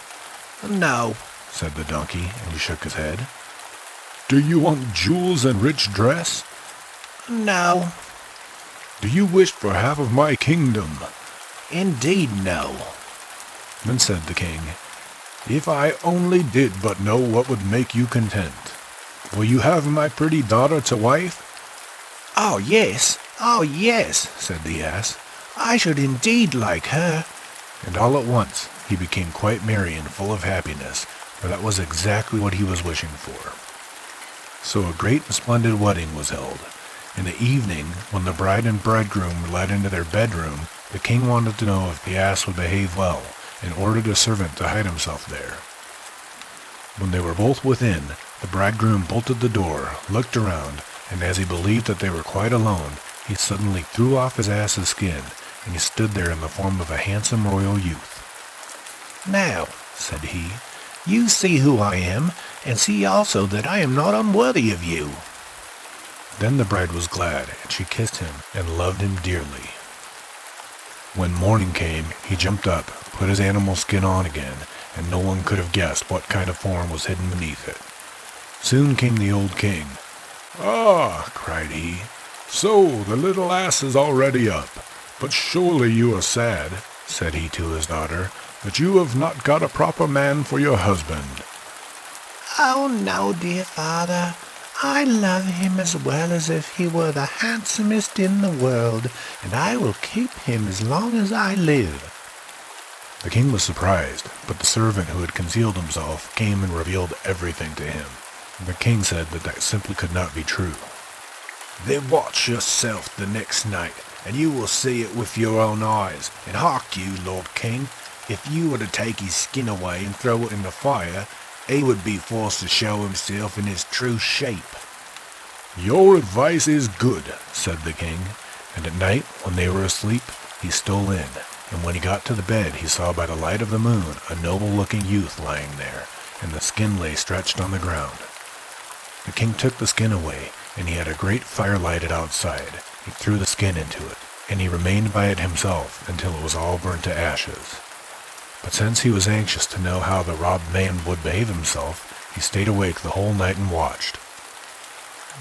"No," said the donkey, and he shook his head. "Do you want jewels and rich dress?" "No." "Do you wish for half of my kingdom?" "Indeed, no." Then said the king, "If I only did but know what would make you content. Will you have my pretty daughter to wife?" "Oh yes, said the ass. "I should indeed like her." And all at once he became quite merry and full of happiness, for that was exactly what he was wishing for. So a great and splendid wedding was held. In the evening, when the bride and bridegroom were led into their bedroom, the king wanted to know if the ass would behave well, and ordered a servant to hide himself there. When they were both within, the bridegroom bolted the door, looked around, and as he believed that they were quite alone, he suddenly threw off his ass's skin, and he stood there in the form of a handsome royal youth. "Now," said he, "you see who I am, and see also that I am not unworthy of you." Then the bride was glad, and she kissed him and loved him dearly. When morning came, he jumped up, put his animal skin on again, and no one could have guessed what kind of form was hidden beneath it. Soon came the old king. "Ah," cried he, "so the little ass is already up. But surely you are sad," said he to his daughter, "that you have not got a proper man for your husband." "Oh no, dear father. I love him as well as if he were the handsomest in the world, and I will keep him as long as I live." The king was surprised, but the servant who had concealed himself came and revealed everything to him. The king said that simply could not be true. "Then watch yourself the next night, and you will see it with your own eyes. And hark you, Lord King, if you were to take his skin away and throw it in the fire, he would be forced to show himself in his true shape." "Your advice is good," said the king, and at night, when they were asleep, he stole in, and when he got to the bed he saw by the light of the moon a noble-looking youth lying there, and the skin lay stretched on the ground. The king took the skin away, and he had a great fire lighted outside. He threw the skin into it, and he remained by it himself until it was all burnt to ashes. But since he was anxious to know how the robbed man would behave himself, he stayed awake the whole night and watched.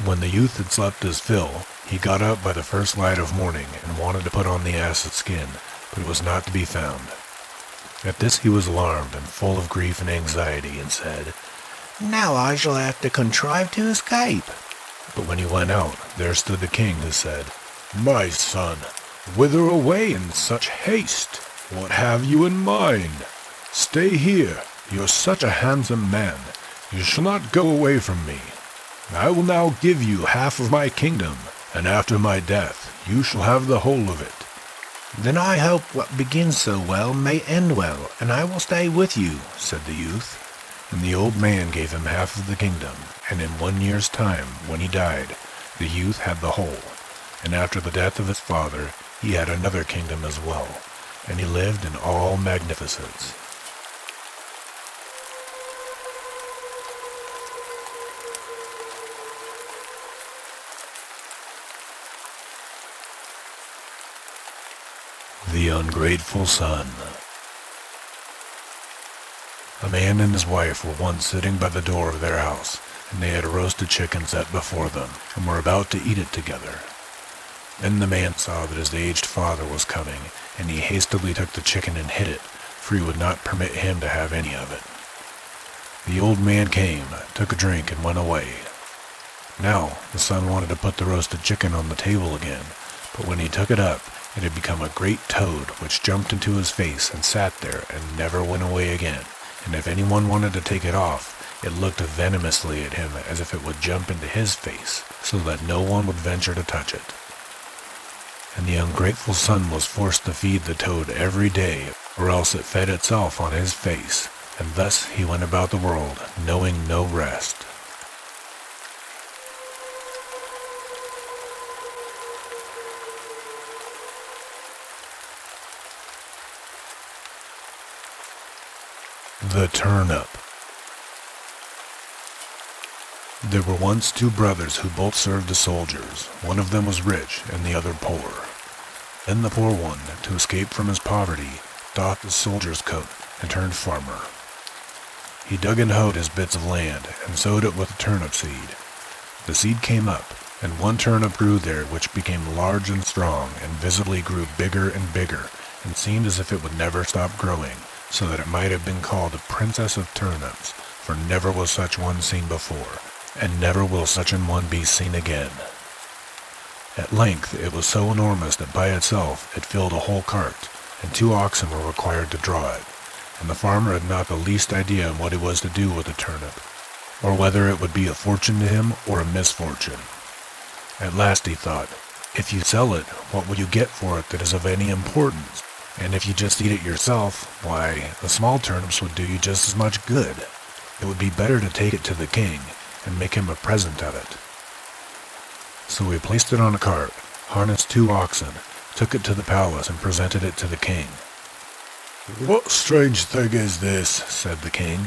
When the youth had slept his fill, he got up by the first light of morning and wanted to put on the ass's skin, but it was not to be found. At this he was alarmed and full of grief and anxiety, and said, "Now I shall have to contrive to escape." But when he went out, there stood the king, who said, My son, whither away in such haste? What have you in mind? Stay here. You're such a handsome man. You shall not go away from me. I will now give you half of my kingdom, and after my death you shall have the whole of it. "Then I hope what begins so well may end well, and I will stay with you," said the youth. And the old man gave him half of the kingdom, and in 1 year's time, when he died, the youth had the whole. And after the death of his father, he had another kingdom as well, and he lived in all magnificence. The Ungrateful Son. A man and his wife were once sitting by the door of their house, and they had a roasted chicken set before them, and were about to eat it together. Then the man saw that his aged father was coming, and he hastily took the chicken and hid it, for he would not permit him to have any of it. The old man came, took a drink, and went away. Now the son wanted to put the roasted chicken on the table again, but when he took it up, it had become a great toad, which jumped into his face and sat there and never went away again, and if anyone wanted to take it off, it looked venomously at him as if it would jump into his face, so that no one would venture to touch it. And the ungrateful son was forced to feed the toad every day, or else it fed itself on his face, and thus he went about the world, knowing no rest. The Turnip. There were once 2 brothers who both served as soldiers. One of them was rich and the other poor. Then the poor one, to escape from his poverty, doffed his soldier's coat and turned farmer. He dug and hoed his bits of land and sowed it with turnip seed. The seed came up, and one turnip grew there which became large and strong, and visibly grew bigger and bigger, and seemed as if it would never stop growing, so that it might have been called the Princess of Turnips, for never was such one seen before, and never will such an one be seen again. At length it was so enormous that by itself it filled a whole cart, and 2 oxen were required to draw it, and the farmer had not the least idea what he was to do with the turnip, or whether it would be a fortune to him or a misfortune. At last he thought, if you sell it, what will you get for it that is of any importance? And if you just eat it yourself, why, the small turnips would do you just as much good. It would be better to take it to the king, and make him a present of it. So he placed it on a cart, harnessed 2 oxen, took it to the palace, and presented it to the king. What strange thing is this? Said the king.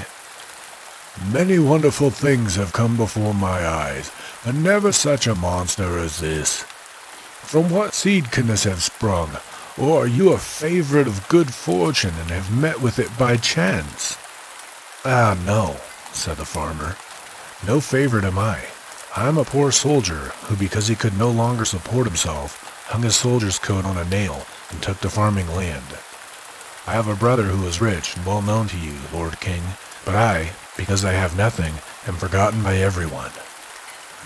Many wonderful things have come before my eyes, but never such a monster as this. From what seed can this have sprung? Or are you a favorite of good fortune and have met with it by chance? Ah, no, said the farmer. No favorite am I. I am a poor soldier who, because he could no longer support himself, hung his soldier's coat on a nail and took to farming land. I have a brother who is rich and well known to you, Lord King, but I, because I have nothing, am forgotten by everyone.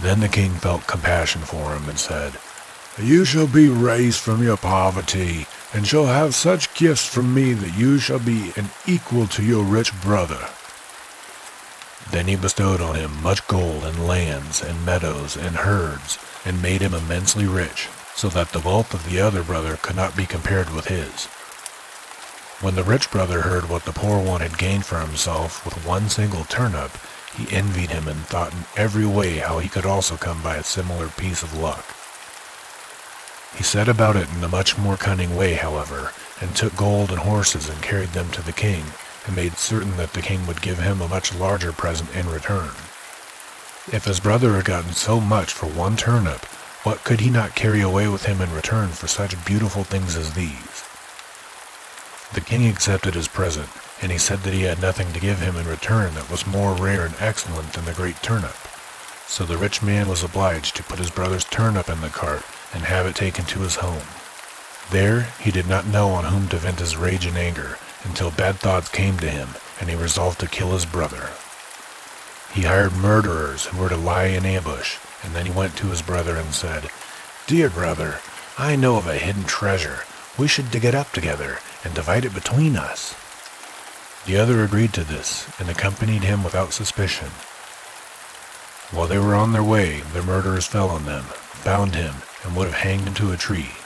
Then the king felt compassion for him and said, You shall be raised from your poverty, and shall have such gifts from me that you shall be an equal to your rich brother. Then he bestowed on him much gold and lands and meadows and herds, and made him immensely rich, so that the wealth of the other brother could not be compared with his. When the rich brother heard what the poor one had gained for himself with one single turnip, he envied him and thought in every way how he could also come by a similar piece of luck. He set about it in a much more cunning way, however, and took gold and horses and carried them to the king, and made certain that the king would give him a much larger present in return. If his brother had gotten so much for one turnip, what could he not carry away with him in return for such beautiful things as these? The king accepted his present, and he said that he had nothing to give him in return that was more rare and excellent than the great turnip. So the rich man was obliged to put his brother's turnip in the cart and have it taken to his home. There he did not know on whom to vent his rage and anger, until bad thoughts came to him, and he resolved to kill his brother. He hired murderers who were to lie in ambush, and then he went to his brother and said, "Dear brother, I know of a hidden treasure. We should dig it up together and divide it between us." The other agreed to this, and accompanied him without suspicion. While they were on their way, the murderers fell on them, bound him, and would have hanged him to a tree.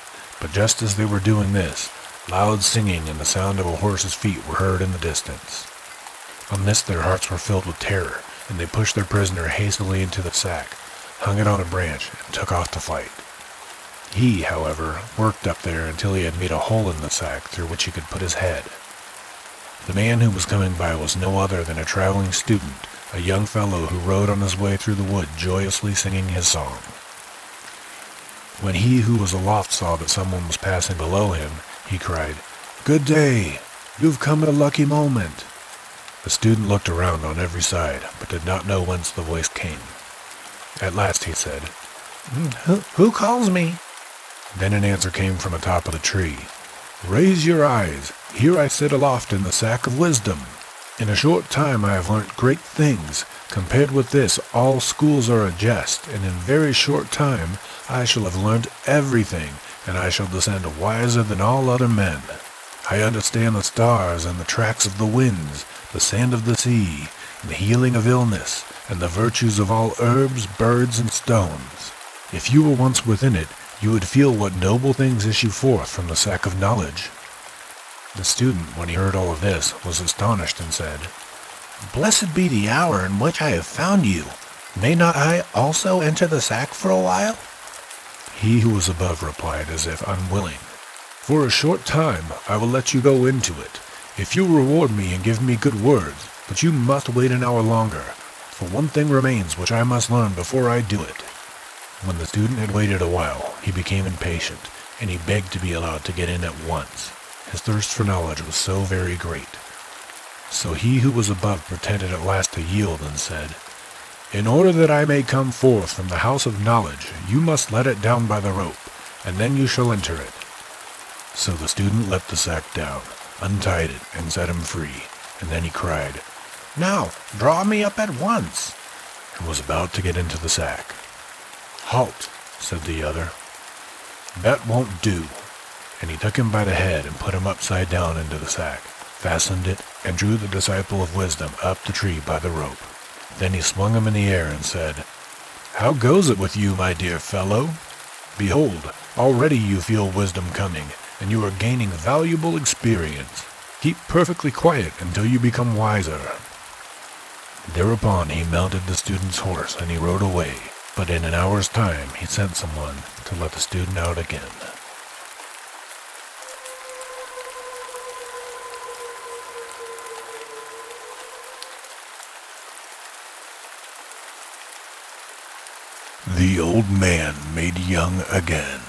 But just as they were doing this, loud singing and the sound of a horse's feet were heard in the distance. On this their hearts were filled with terror, and they pushed their prisoner hastily into the sack, hung it on a branch, and took off to fight. He, however, worked up there until he had made a hole in the sack through which he could put his head. The man who was coming by was no other than a traveling student, a young fellow who rode on his way through the wood joyously singing his song. When he who was aloft saw that someone was passing below him, he cried, "Good day! You've come at a lucky moment." The student looked around on every side, but did not know whence the voice came. At last he said, Who calls me?" Then an answer came from atop of the tree. "Raise your eyes. Here I sit aloft in the sack of wisdom. In a short time I have learnt great things. Compared with this, all schools are a jest, and in a very short time I shall have learnt everything, and I shall descend wiser than all other men. I understand the stars and the tracks of the winds, the sand of the sea, and the healing of illness, and the virtues of all herbs, birds, and stones. If you were once within it, you would feel what noble things issue forth from the sack of knowledge." The student, when he heard all of this, was astonished and said, "Blessed be the hour in which I have found you. May not I also enter the sack for a while?" He who was above replied as if unwilling, "For a short time I will let you go into it, if you reward me and give me good words, but you must wait an hour longer, for one thing remains which I must learn before I do it." When the student had waited a while, he became impatient, and he begged to be allowed to get in at once. His thirst for knowledge was so very great. So he who was above pretended at last to yield and said, "In order that I may come forth from the house of knowledge, you must let it down by the rope, and then you shall enter it." So the student let the sack down, untied it, and set him free, and then he cried, "Now, draw me up at once," and was about to get into the sack. "Halt," said the other. "That won't do." And he took him by the head and put him upside down into the sack, fastened it, and drew the disciple of wisdom up the tree by the rope. Then he swung him in the air and said, "How goes it with you, my dear fellow? Behold, already you feel wisdom coming, and you are gaining valuable experience. Keep perfectly quiet until you become wiser." Thereupon he mounted the student's horse and he rode away, but in an hour's time he sent someone to let the student out again. The old man made young again.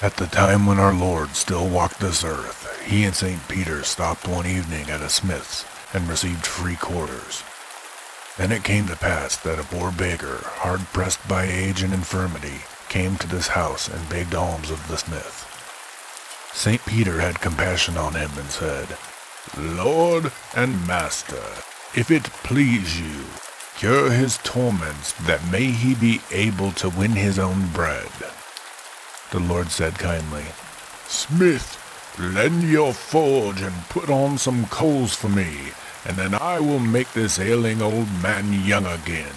At the time when our Lord still walked this earth, he and St. Peter stopped one evening at a smith's and received free quarters. Then it came to pass that a poor beggar, hard pressed by age and infirmity, came to this house and begged alms of the smith. St. Peter had compassion on him and said, "Lord and Master, if it please you, cure his torments, that may he be able to win his own bread." The Lord said kindly, "Smith, lend your forge and put on some coals for me, and then I will make this ailing old man young again."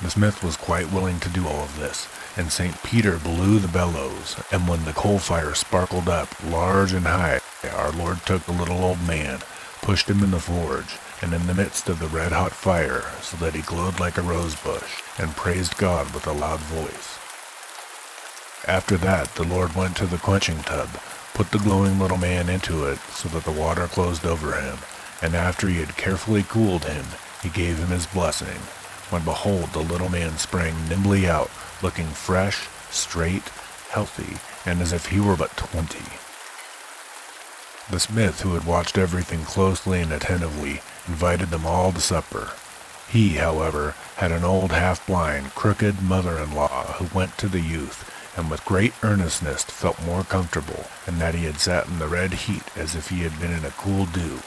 The smith was quite willing to do all of this, and St. Peter blew the bellows, and when the coal fire sparkled up large and high, our Lord took the little old man, pushed him in the forge, and in the midst of the red-hot fire, so that he glowed like a rose-bush, and praised God with a loud voice. After that, the Lord went to the quenching tub, put the glowing little man into it so that the water closed over him, and after he had carefully cooled him, he gave him his blessing, when behold, the little man sprang nimbly out, looking fresh, straight, healthy, and as if he were but 20. The smith, who had watched everything closely and attentively, invited them all to supper. He, however, had an old half-blind, crooked mother-in-law who went to the youth, and with great earnestness felt more comfortable, and that he had sat in the red heat as if he had been in a cool dew.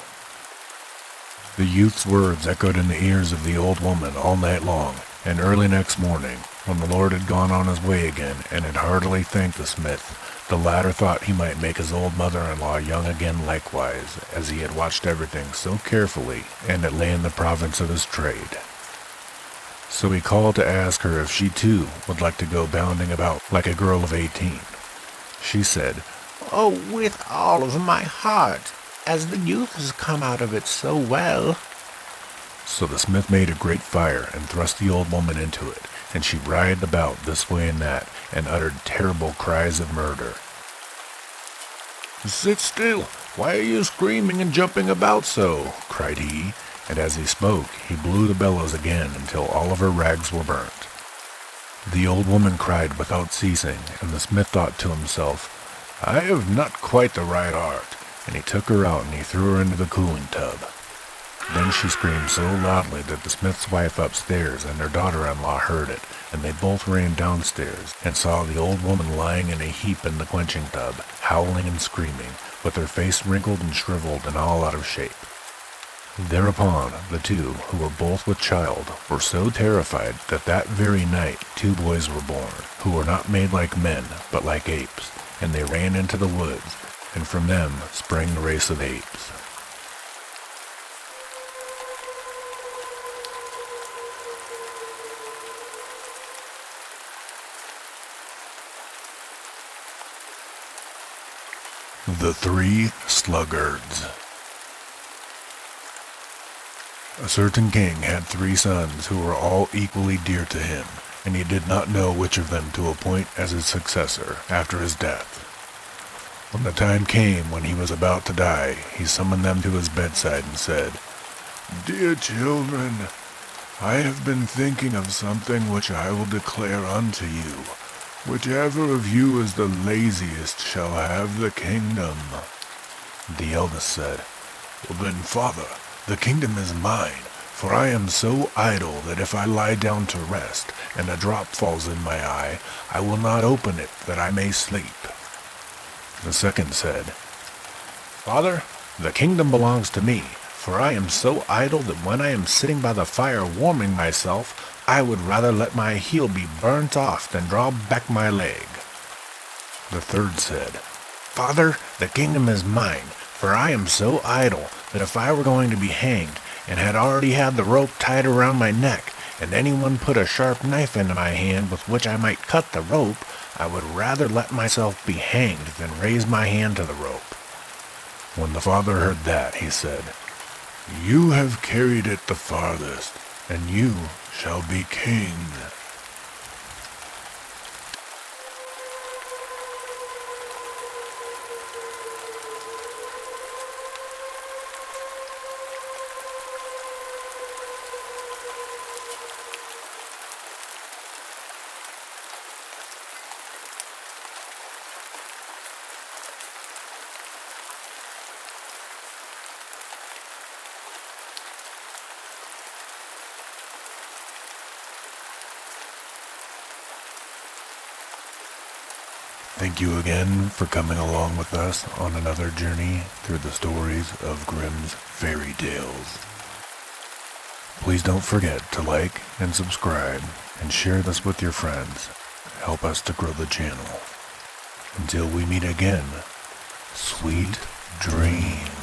The youth's words echoed in the ears of the old woman all night long, and early next morning, when the lord had gone on his way again and had heartily thanked the smith, the latter thought he might make his old mother-in-law young again likewise, as he had watched everything so carefully, and it lay in the province of his trade. So he called to ask her if she too would like to go bounding about like a girl of 18. She said, "Oh, with all of my heart, as the youth has come out of it so well." So the smith made a great fire and thrust the old woman into it, and she writhed about this way and that, and uttered terrible cries of murder. "Sit still! Why are you screaming and jumping about so?" cried he, and as he spoke, he blew the bellows again until all of her rags were burnt. The old woman cried without ceasing, and the smith thought to himself, "I have not quite the right art," and he took her out and he threw her into the cooling tub. Then she screamed so loudly that the smith's wife upstairs and her daughter-in-law heard it, and they both ran downstairs and saw the old woman lying in a heap in the quenching tub, howling and screaming, with her face wrinkled and shriveled and all out of shape. Thereupon the two, who were both with child, were so terrified that that very night 2 boys were born, who were not made like men, but like apes, and they ran into the woods, and from them sprang the race of apes. The Three Sluggards. A certain king had 3 sons who were all equally dear to him, and he did not know which of them to appoint as his successor after his death. When the time came when he was about to die, he summoned them to his bedside and said, "Dear children, I have been thinking of something which I will declare unto you. Whichever of you is the laziest shall have the kingdom." The eldest said, "Well then, father, the kingdom is mine, for I am so idle that if I lie down to rest, and a drop falls in my eye, I will not open it that I may sleep." The second said, "Father, the kingdom belongs to me, for I am so idle that when I am sitting by the fire warming myself, I would rather let my heel be burnt off than draw back my leg." The third said, "Father, the kingdom is mine, for I am so idle that if I were going to be hanged, and had already had the rope tied around my neck, and anyone put a sharp knife into my hand with which I might cut the rope, I would rather let myself be hanged than raise my hand to the rope." When the father heard that, he said, "You have carried it the farthest, and you shall be king." Thank you again for coming along with us on another journey through the stories of Grimm's fairy tales. Please don't forget to like and subscribe and share this with your friends. Help us to grow the channel. Until we meet again, sweet dreams.